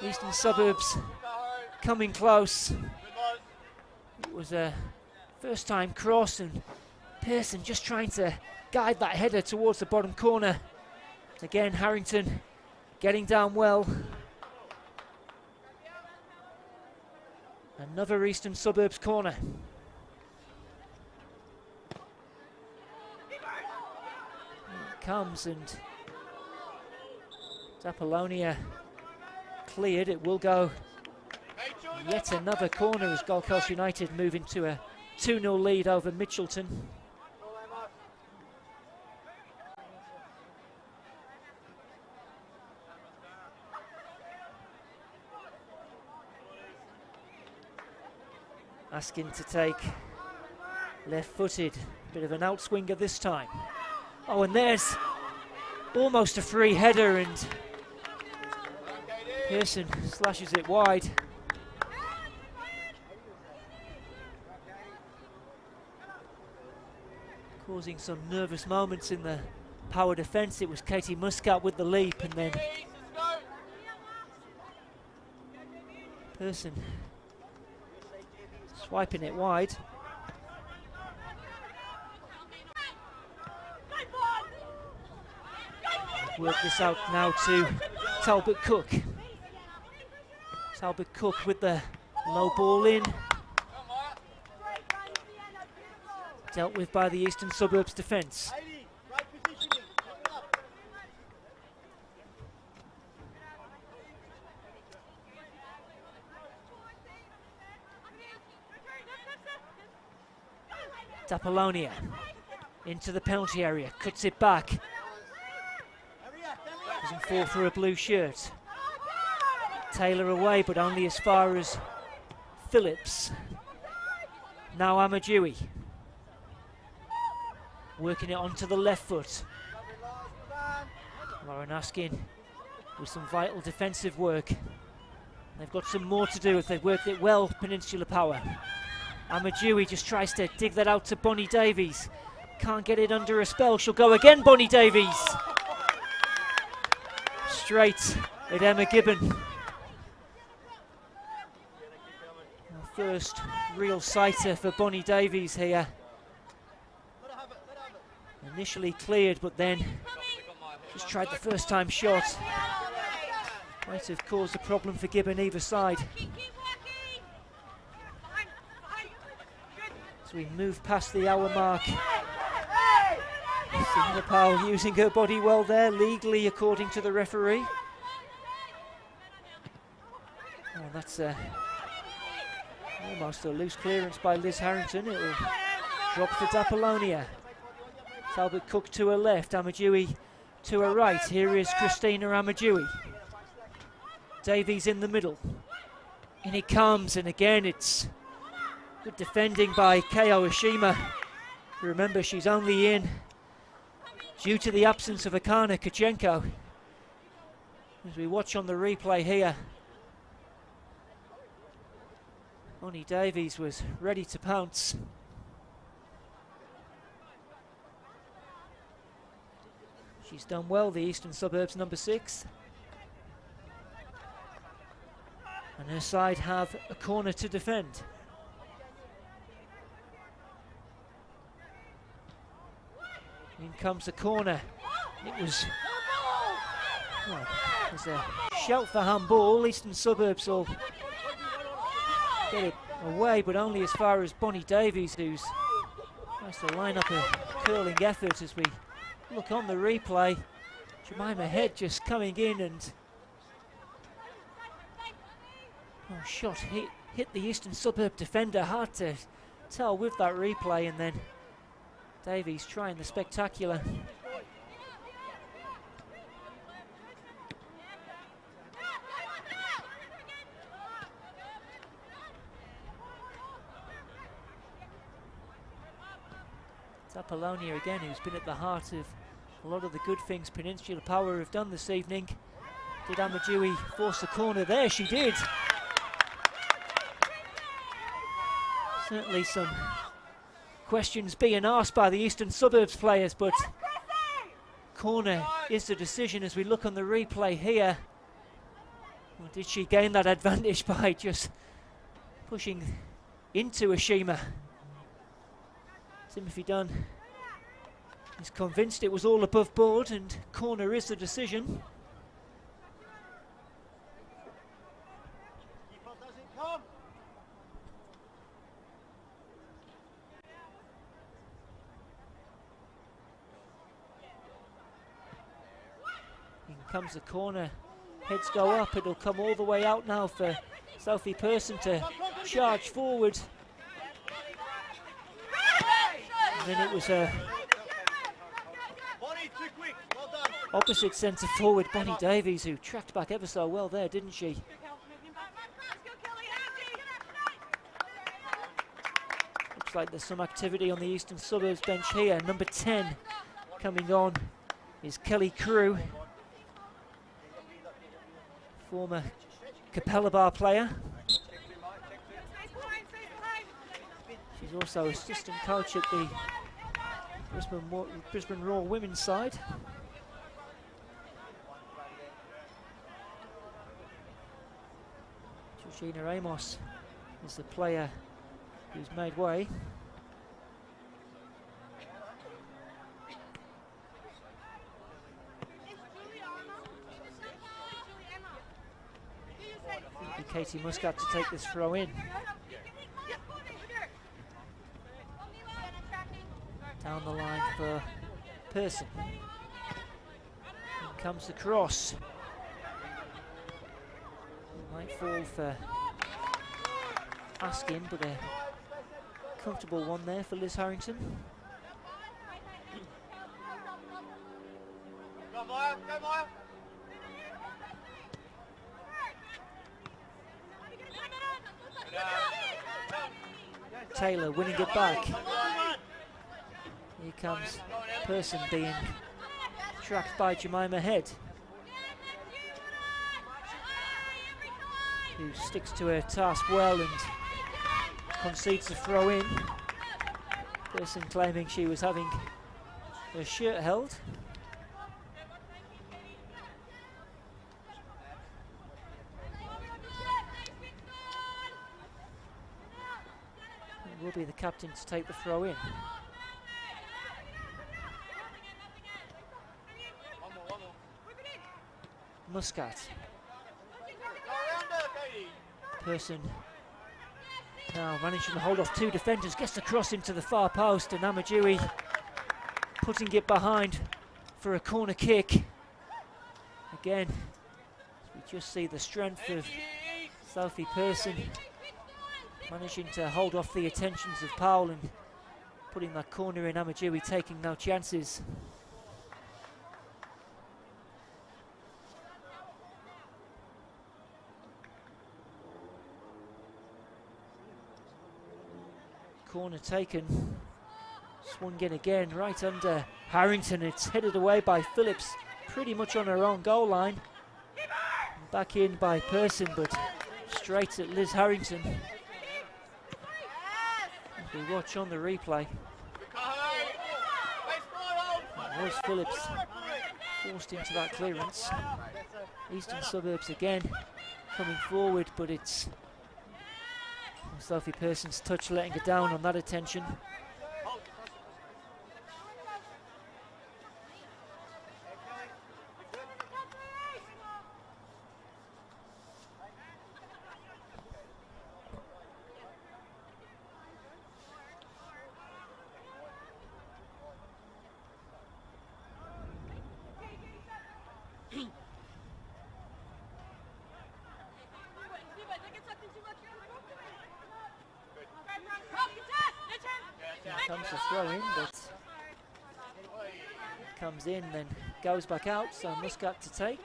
Eastern Suburbs coming close. It was a first time cross, and Pearson just trying to guide that header towards the bottom corner. Again, Harrington getting down well. Another Eastern Suburbs corner. Comes, and Dapolonia cleared. It will go yet another corner as Gold Coast United move into a 2-0 lead over Mitchelton. Asking to take left-footed, bit of an outswinger this time. Oh, and there's almost a free header, and Pearson slashes it wide. Causing some nervous moments in the Power defence. It was Katie Muscat with the leap, and then Pearson swiping it wide. Work this out now to Talbot Cook. Talbot Cook with the low ball in. Dealt with by the Eastern Suburbs defence. Apollonia into the penalty area, cuts it back. Doesn't fall for a blue shirt. Taylor away, but only as far as Phillips. Now Amadjoui. Working it onto the left foot. Lauren Askin with some vital defensive work. They've got some more to do if they've worked it well, Peninsula Power. Amadjoui just tries to dig that out to Bonnie Davies. Can't get it under a spell. She'll go again, Bonnie Davies. Straight at Emma Gibbon. Our first real sighter for Bonnie Davies here. Initially cleared, but then just tried the first time shot. Might have caused a problem for Gibbon either side. As we move past the hour mark. Singapore using her body well there, legally according to the referee. Oh, that's almost a loose clearance by Liz Harrington. It will drop for Apollonia. Talbot Cook to her left, Amadjoui to her right. Here is Christina Amadjoui. Davies in the middle. In it comes, and again it's good defending by Keo Oshima. Remember, she's only in due to the absence of Akana Kachenko. As we watch on the replay here, Bonnie Davies was ready to pounce. She's done well, the Eastern Suburbs number 6. And her side have a corner to defend. In comes the corner. It was, well, it was a shout for handball. Eastern Suburbs will get it away, but only as far as Bonnie Davies, who's tries to line up a curling effort. As we look on the replay, Jemima Head just coming in and shot hit the Eastern Suburb defender. Hard to tell with that replay, and then Davies trying the spectacular. It's Apollonia again, who's been at the heart of a lot of the good things Peninsula Power have done this evening. Did Amadjoui force the corner there? She did. Certainly some questions being asked by the Eastern Suburbs players, but corner is the decision as we look on the replay here. Or did she gain that advantage by just pushing into Oshima? Timothy Dunn is convinced it was all above board, and corner is the decision. Comes the corner, heads go up, it'll come all the way out now for Sophie Person to charge forward. And then it was a opposite centre forward, Bonnie Davies, who tracked back ever so well there, didn't she? Looks like there's some activity on the Eastern Suburbs bench here. Number 10 coming on is Kelly Crew, former Capella Bar player. She's also assistant coach at the Brisbane Roar women's side. Georgina Amos is the player who's made way. Katie Muscat to take this throw in. Down the line for Person. In comes the cross. It might fall for Askin, but a Comfortable one there for Liz Harrington. Go Maya, go Maya. Taylor winning it back. Here comes Person being tracked by Jemima Head, who sticks to her task well and concedes the throw in. Person claiming she was having her shirt held. It will be the captain to take the throw in. Muscat. Person now managing to hold off two defenders, gets the cross into the far post, and Amadjui putting it behind for a corner kick. Again, we just see the strength of Sophie Person managing to hold off the attentions of Powell and putting that corner in. Amadjui taking no chances. Corner taken, swung in again right under Harrington. It's headed away by Phillips, pretty much on her own goal line. Back in by Person, but straight at Liz Harrington. As we watch on the replay, it was Phillips forced into that clearance. Eastern Suburbs again coming forward, but it's Sophie Person's touch letting her down on that attention. Comes the throw in, but it comes in, then goes back out, so Muscat to take.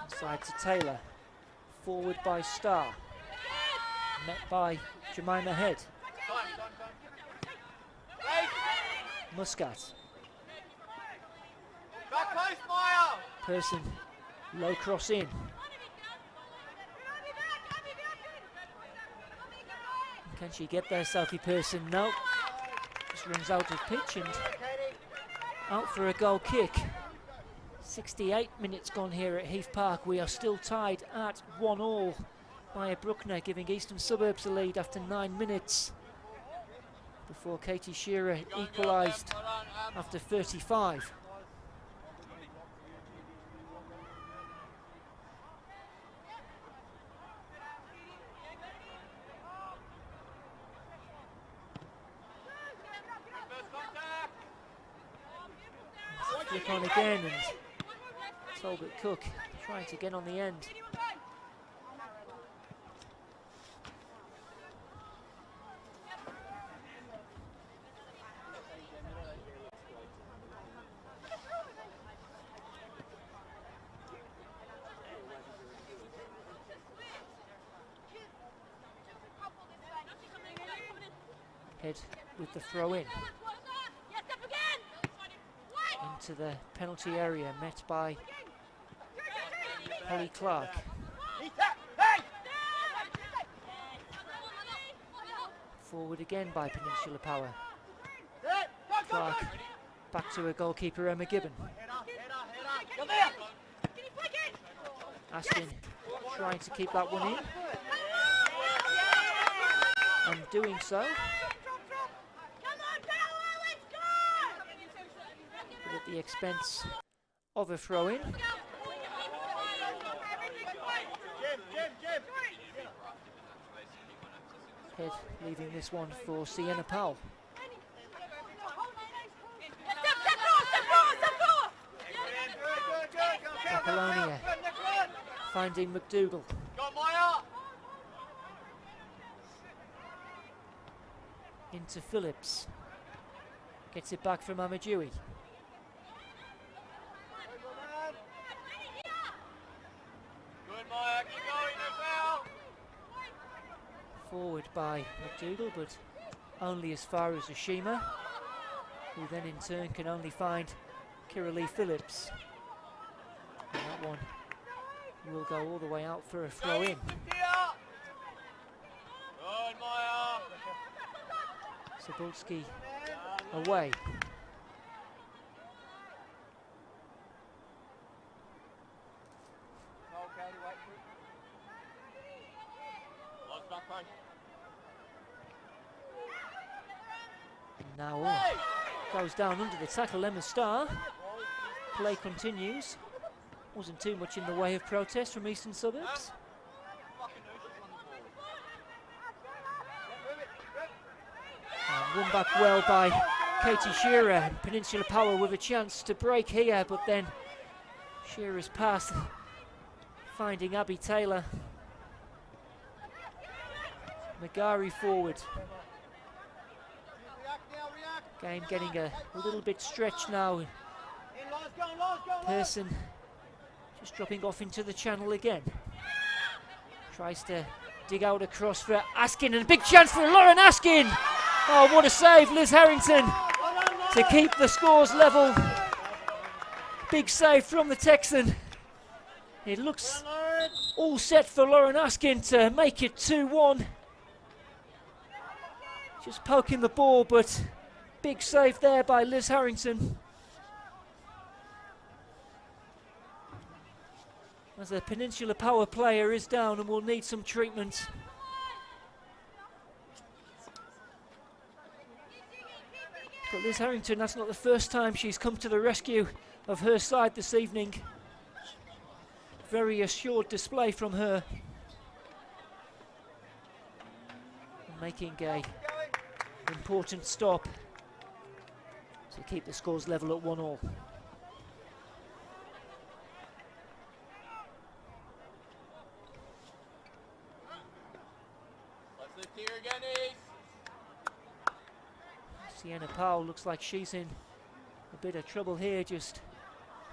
Inside to Taylor, forward by Starr, met by Jemima Head. Muscat. Person, low cross in. Can she get there, Sophie Person? No. Just runs out of pitch and out for a goal kick. 68 minutes gone here at Heath Park. We are still tied at 1-1. Maya Bruckner giving Eastern Suburbs the lead after 9 minutes, before Katie Shearer equalised after 35. Flick on again, and Talbot Cook trying to get on the end. Head with the throw in. Into the penalty area, met by Holly Clark. Forward again by Peninsula Power. Clark back to her goalkeeper Emma Gibbon. Aston trying to keep that one in, and doing so. At the expense of a throw-in. Head leaving this one for Sienna Powell. Apollonia finding McDougall. Into Phillips. Gets it back from Amadui. Good, Maya. Keep going, Nicole. Forward by McDougall, but only as far as Oshima, who then in turn can only find Kiralee Phillips. And that one will go all the way out for a throw in. Good, Maya. Cebulski away. Now on. Goes down under the tackle, Emma Starr. Play continues. Wasn't too much in the way of protest from Eastern Suburbs. And won back well by Katie Shearer. And Peninsula Power with a chance to break here, but then Shearer's pass finding Abby Taylor. Magari forward. Game getting a little bit stretched now. Pearson just dropping off into the channel again. Tries to dig out across for Askin, and a big chance for Lauren Askin. Oh, what a save, Liz Harrington, to keep the scores level. Big save from the Texan. It looks all set for Lauren Askin to make it 2-1. Just poking the ball, but big save there by Liz Harrington. As the Peninsula Power player is down and will need some treatment. But Liz Harrington, that's not the first time she's come to the rescue of her side this evening. Very assured display from her. And making a important stop to keep the scores level at 1-1. Sienna Powell looks like she's in a bit of trouble here, just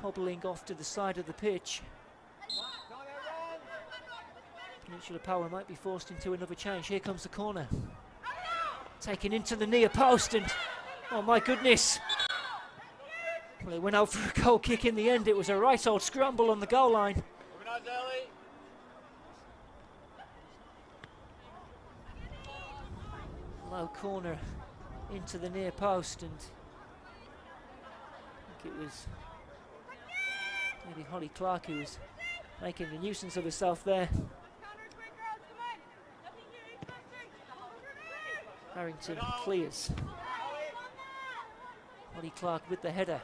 hobbling off to the side of the pitch. Peninsula Power might be forced into another change. Here comes the corner. Taken into the near post, and oh my goodness. Well, it went out for a goal kick in the end. It was a right old scramble on the goal line. Low corner into the near post, and I think it was maybe Holly Clark who was making a nuisance of herself there. Harrington clears. Holly Clark with the header.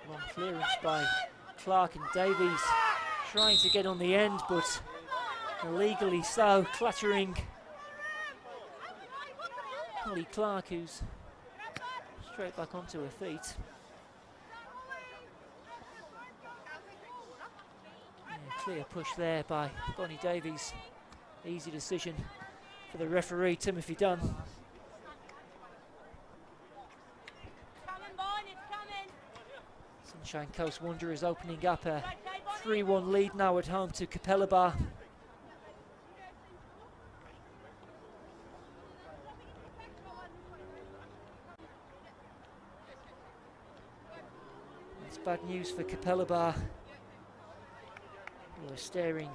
Long clearance by Clark, and Davies trying to get on the end, but illegally so, clattering Holly Clark, who's straight back onto her feet. Clear push there by Bonnie Davies. Easy decision for the referee, Timothy Dunn. Sunshine Coast Wanderers opening up a 3-1 lead now at home to Capella Bar. It's bad news for Capella Bar. We're staring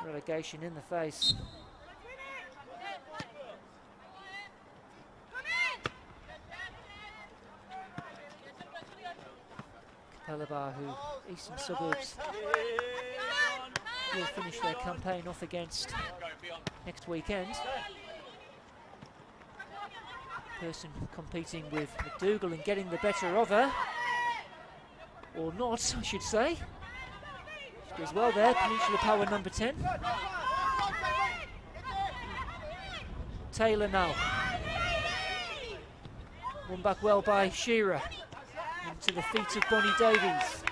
relegation in the face. Capella Bar, who Eastern Suburbs will finish their campaign off against next weekend. Person competing with McDougall and getting the better of her. Or not, I should say. She does well there, Peninsula Power number 10. Taylor now. Won back well by Shearer. into the feet of Bonnie Davies.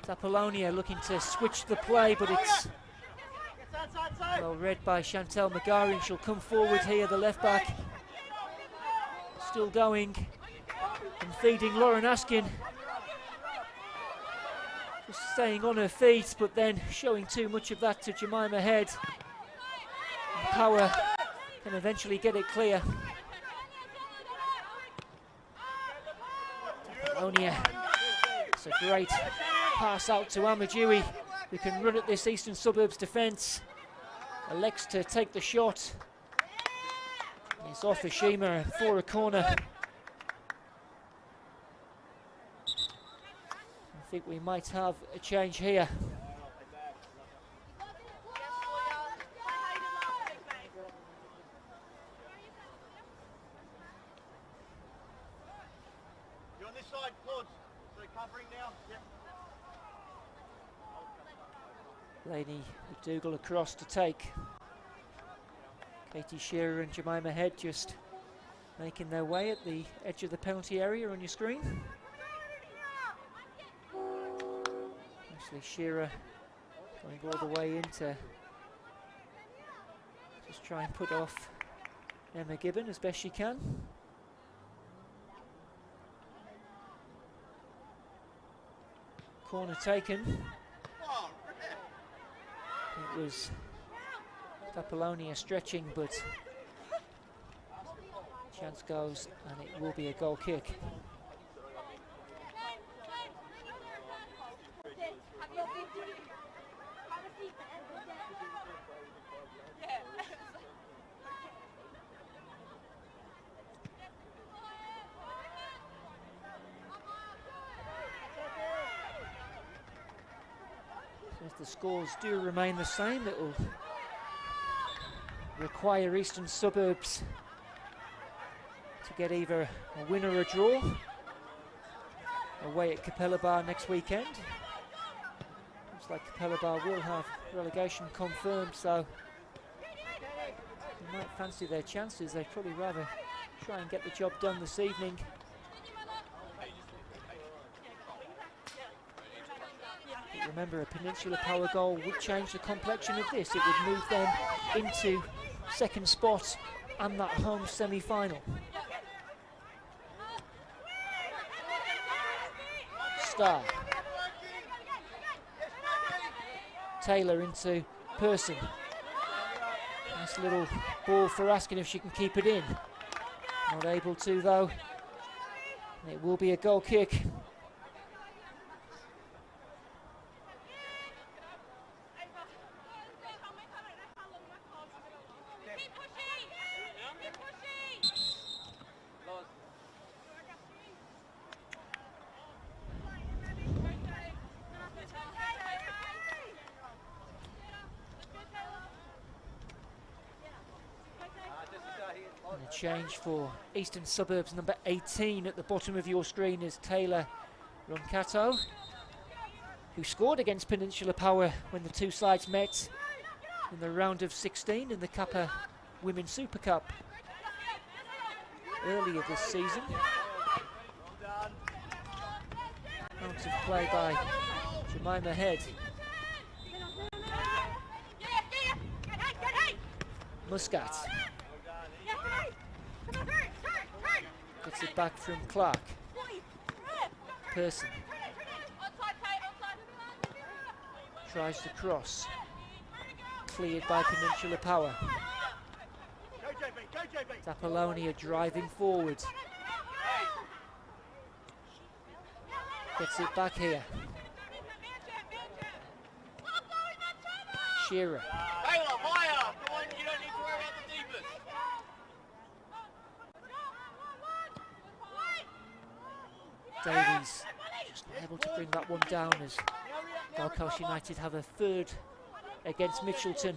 Apollonia looking to switch the play, but it's well read by Chantel Magarian. She'll come forward here, the left back. Still going and feeding Lauren Askin. Just staying on her feet, but then showing too much of that to Jemima Head. And Power can eventually get it clear. Apollonia, it's a great pass out to Amadui, who can run at this Eastern Suburbs defence. Elects to take the shot. It's off Ashima for a corner. I think we might have a change here. You're on this side, Claude. So covering now. Yep. Lainey McDougall across to take. Katie Shearer and Jemima Head just making their way at the edge of the penalty area on your screen. Actually, Shearer going all the way in to just try and put off Emma Gibbon as best she can. Corner taken. It was Apollonia stretching, but chance goes and it will be a goal kick. If the scores do remain the same, it will require Eastern Suburbs to get either a win or a draw away at Capella Bar next weekend. Looks like Capella Bar will have relegation confirmed, so they might fancy their chances. They'd probably rather try and get the job done this evening. Remember, a Peninsula Power goal would change the complexion of this. It would move them into second spot and that home semi-final. Starr. Taylor into Person. Nice little ball for Askin if she can keep it in. Not able to though. It will be a goal kick. Change for Eastern Suburbs, number 18 at the bottom of your screen is Taylor Roncato, who scored against Peninsula Power when the two sides met in the round of 16 in the Kappa Women's Super Cup earlier this season. Out of play by Jemima Head. Muscat. Gets it back from Clark. Person. Tries to cross. Cleared by Peninsula Power. Apollonia driving forward. Gets it back here. Shearer. Davies just not able to bring that one down as Gold Coast United have a third against Mitchelton.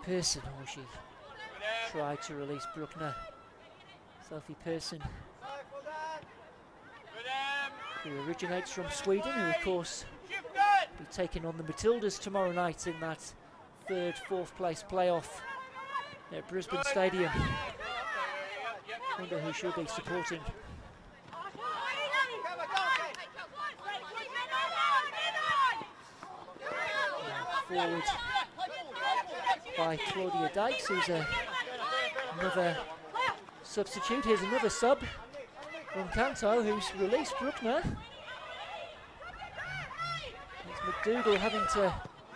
Person, or she tried to release Bruckner. Sophie Person who originates from Sweden, who of course will be taking on the Matildas tomorrow night in that third, fourth place playoff at Brisbane Stadium. Wonder who she'll be supporting. Forward by Claudia Dykes, who's another substitute. Here's another sub from Canto, who's released Bruckner. It's McDougall having to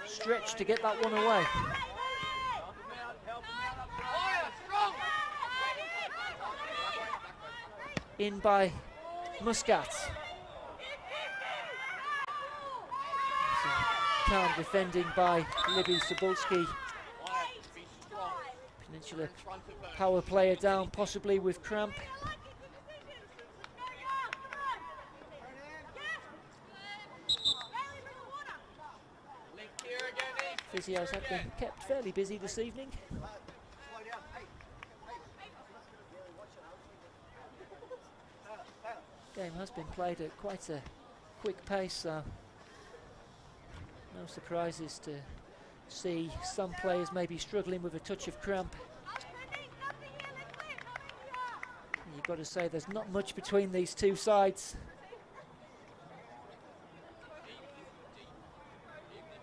stretch to get that one away. In by Muscat. Calm defending by Libby Cebulski. Peninsula power player down, possibly with cramp. Physios have been kept fairly busy this evening. Game has been played at quite a quick pace, so no surprises to see some players maybe struggling with a touch of cramp. You've got to say there's not much between these two sides.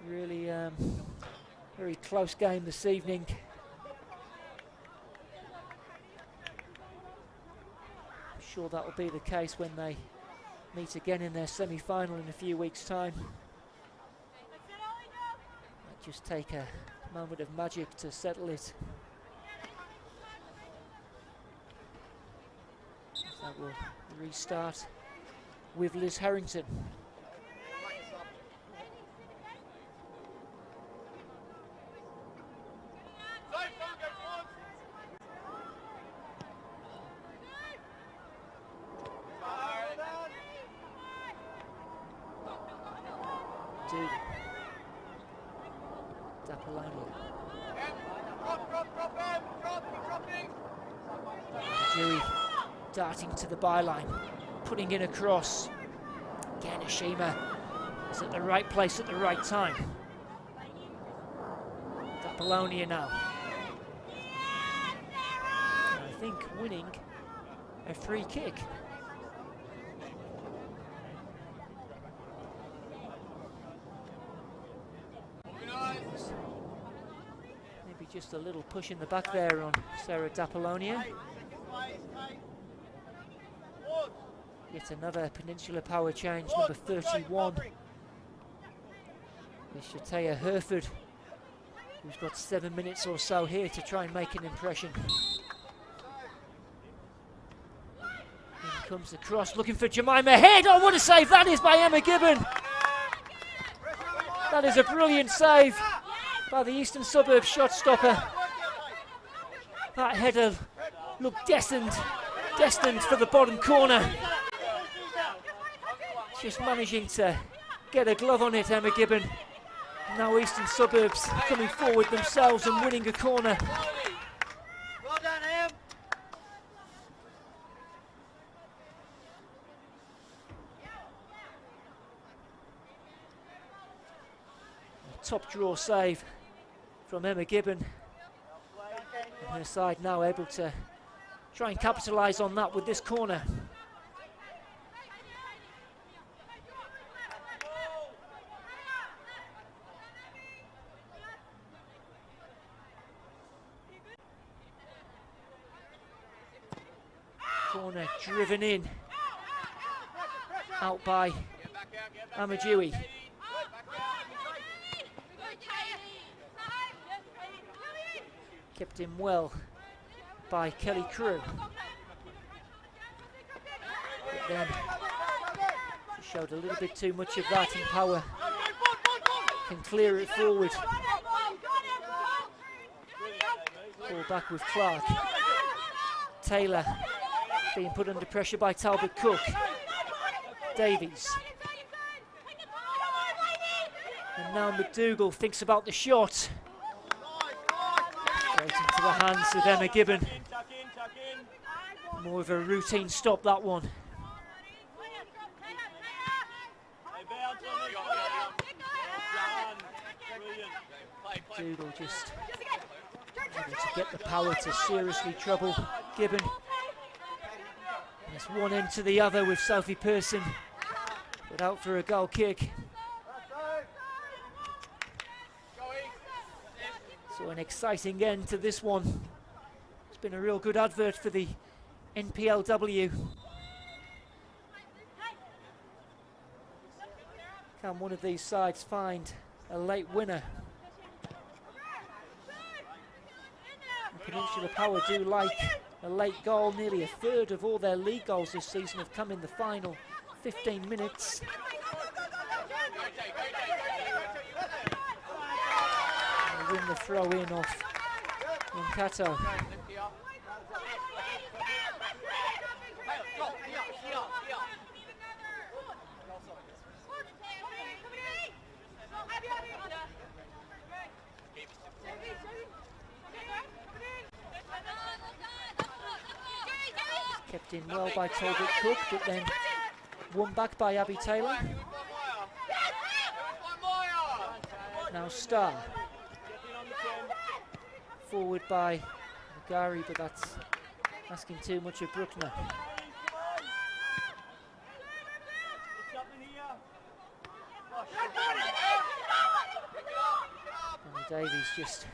Really very close game this evening. I'm sure that will be the case when they meet again in their semi-final in a few weeks' time. Might just take a moment of magic to settle it. That will restart with Liz Harrington. Darting to the byline, putting in a cross. Again, Ashima is at the right place at the right time. Apollonia now. And I think winning a free kick. Maybe just a little push in the back there on Sarah D'Apollonia. Yet another Peninsula power change, number 31. Is Shatea Herford, who's got 7 minutes or so here to try and make an impression. In comes the cross, looking for Jemima Head. Oh, what a save that is by Emma Gibbon. That is a brilliant save by the Eastern Suburbs shot stopper. That header looked destined for the bottom corner. Just managing to get a glove on it, Emma Gibbon. Now Eastern Suburbs coming forward themselves and winning a corner. Well done, Em. A top draw save from Emma Gibbon. And her side now able to try and capitalise on that with this corner. Corner driven in, out by Amadui. Kept in well by Kelly Crew. But then she showed a little bit too much of that, and Power can clear it forward. Ball back with Clark. Taylor being put under pressure by Talbot Cook. Davies. And now McDougall thinks about the shot. Straight into the hands of Emma Gibbon. More of a routine stop, that one. Doodle just able to get the power to seriously trouble Gibbon. And it's one end to the other with Sophie Pearson, but out for a goal kick. So an exciting end to this one. It's been a real good advert for the NPLW. Can one of these sides find a late winner? The Peninsula Power do like a late goal. Nearly a third of all their league goals this season have come in the final 15 minutes. They win the throw in off Nkato. Kept in well by Talbot Cook, but then won back by Abby Taylor. Now Starr. Forward by Magari, but that's asking too much of Bruckner. Danny Davies just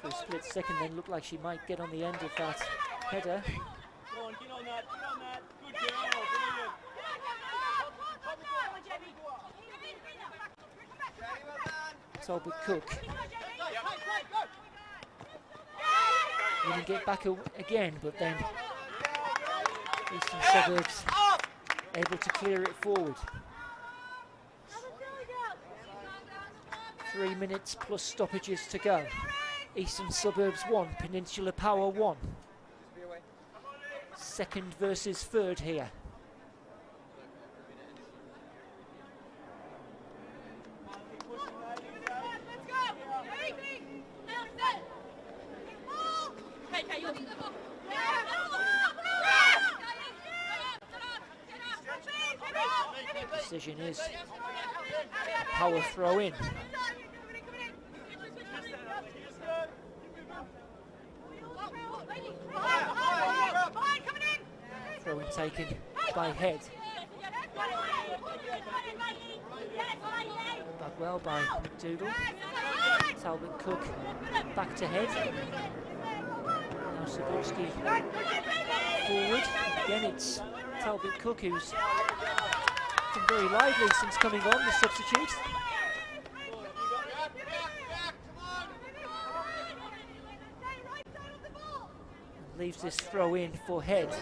for a split second then looked like she might get on the end of that header. Talbot Cook. Didn't get back again, but then Eastern Suburbs able to clear it forward. 3 minutes plus stoppages to go. Eastern Suburbs 1, Peninsula Power 1. Second versus third here. Decision is Power throw in. Throw in taken by Head. Back well by McDougall. Talbot Cook back to Head. Now Saborski forward. Again it's Talbot Cook who's been very lively since coming on, the substitute. Leaves this throw in for Head.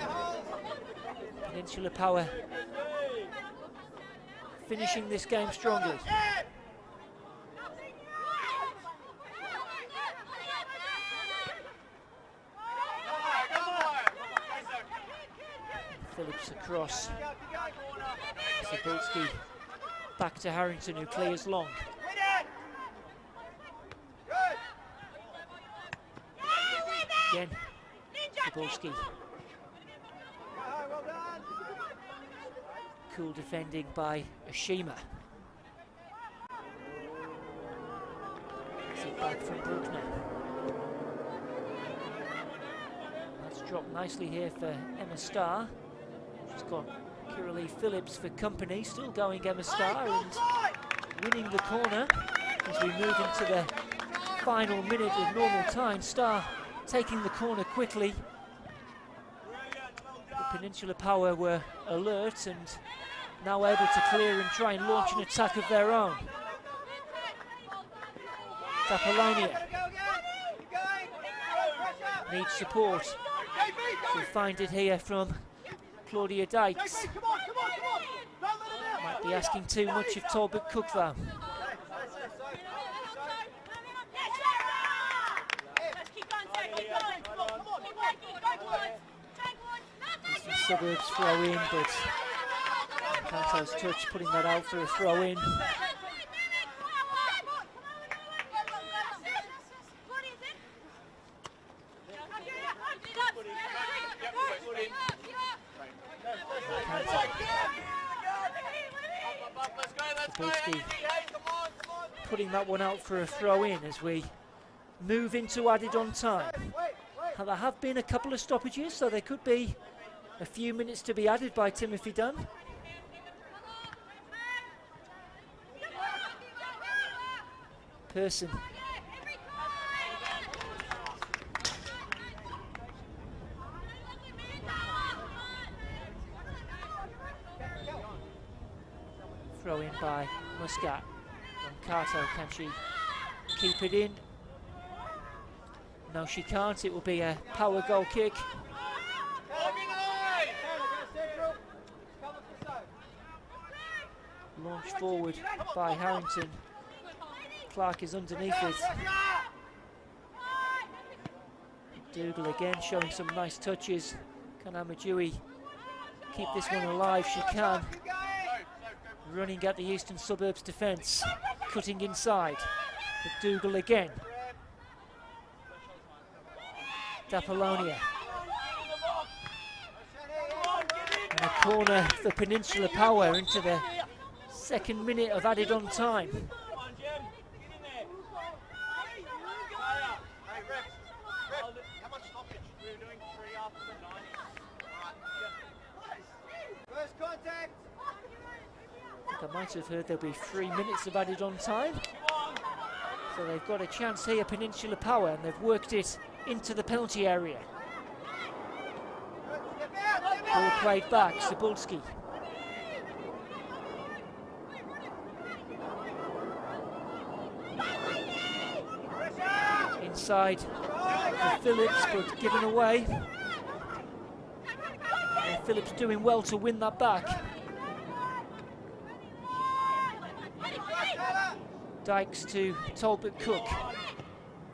Peninsula Power finishing this game strongly. Phillips across. Sapolsky back to Harrington who clears long. Again, Sapolsky. Cool defending by Ashima. Sit back from Bruckner. That's dropped nicely here for Emma Starr. She's got Kiralee Phillips for company, still going Emma Starr and winning the corner as we move into the final minute of normal time. Starr taking the corner quickly. The Peninsula Power were alert and now able to clear and try and launch an attack of their own. Apollonia needs support. She'll find it here from Claudia Dykes. Might be asking too much of Talbot Cook though. Eastern Suburbs throw in, but Kanto's touch putting that out for a throw in. putting that one out for a throw in as we move into added on time. Now, there have been a couple of stoppages, so there could be a few minutes to be added by Timothy Dunn. Person. Throw in by Muscat. Cato, can she keep it in? No, she can't. It will be a power goal kick. Launched forward by Harrington. Clark is underneath it. Dougal again showing some nice touches. Can Amadjoui keep this one alive? She can. Running at the Eastern Suburbs defence. Cutting inside. But Dougal again. D'Apollonia. And a corner for Peninsula Power into the second minute of added on time. I might have heard there'll be 3 minutes of added on time. So they've got a chance here, Peninsula Power, and they've worked it into the penalty area. Ball played back, Cebulski. Inside for Phillips, but given away. And Phillips doing well to win that back. Dykes to Talbot Cook.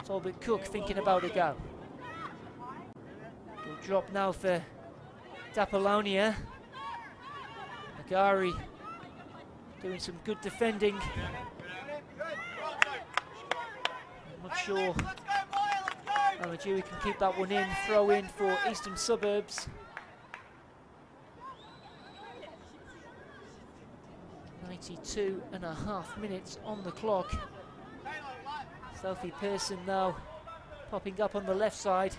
Talbot Cook thinking about a go. Will drop now for D'Apollonia. Magari doing some good defending. I'm not sure Amadjoui can keep that one in. Throw in for Eastern Suburbs. 92.5 minutes on the clock. Sophie Pearson now popping up on the left side,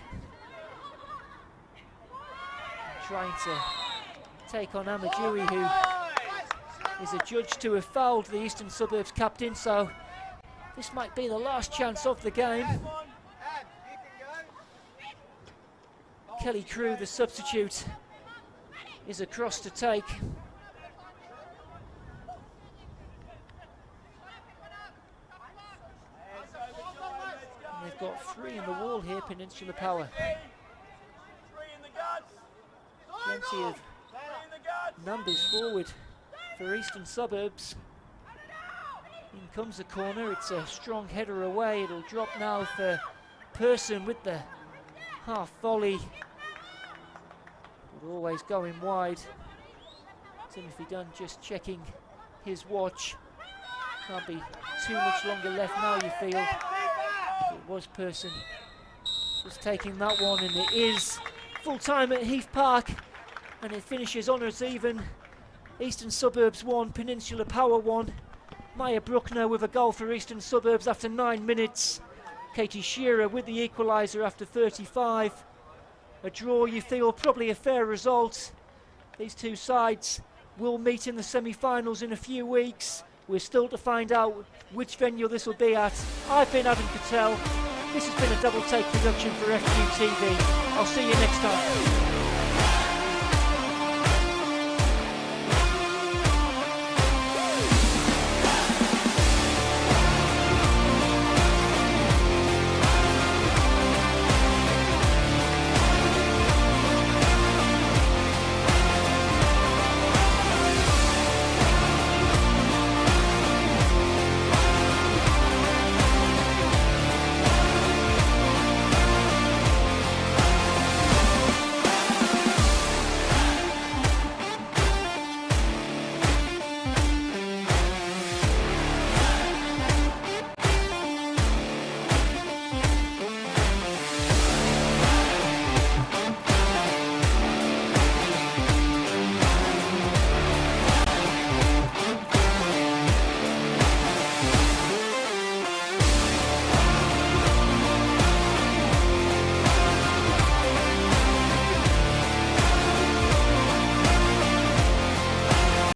trying to take on Amadjoui, who is adjudged to have fouled the Eastern Suburbs captain, so this might be the last chance of the game. Kelly Crew, the substitute, is across to take. They've got 3 in the wall here, Peninsula Power. Plenty of numbers forward for Eastern Suburbs. In comes the corner, it's a strong header away. It'll drop now for Pearson with the half volley. But always going wide. Timothy Dunn just checking his watch. Can't be too much longer left now, you feel. It was Pearson just taking that one, and it is full time at Heath Park, and it finishes honours even. Eastern Suburbs 1, Peninsula Power 1. Maya Bruckner with a goal for Eastern Suburbs after 9 minutes. Katie Shearer with the equaliser after 35. A draw, you feel, probably a fair result. These two sides will meet in the semi-finals in a few weeks. We're still to find out which venue this will be at. I've been Adam Cattell. This has been a Double Take production for FQ TV. I'll see you next time.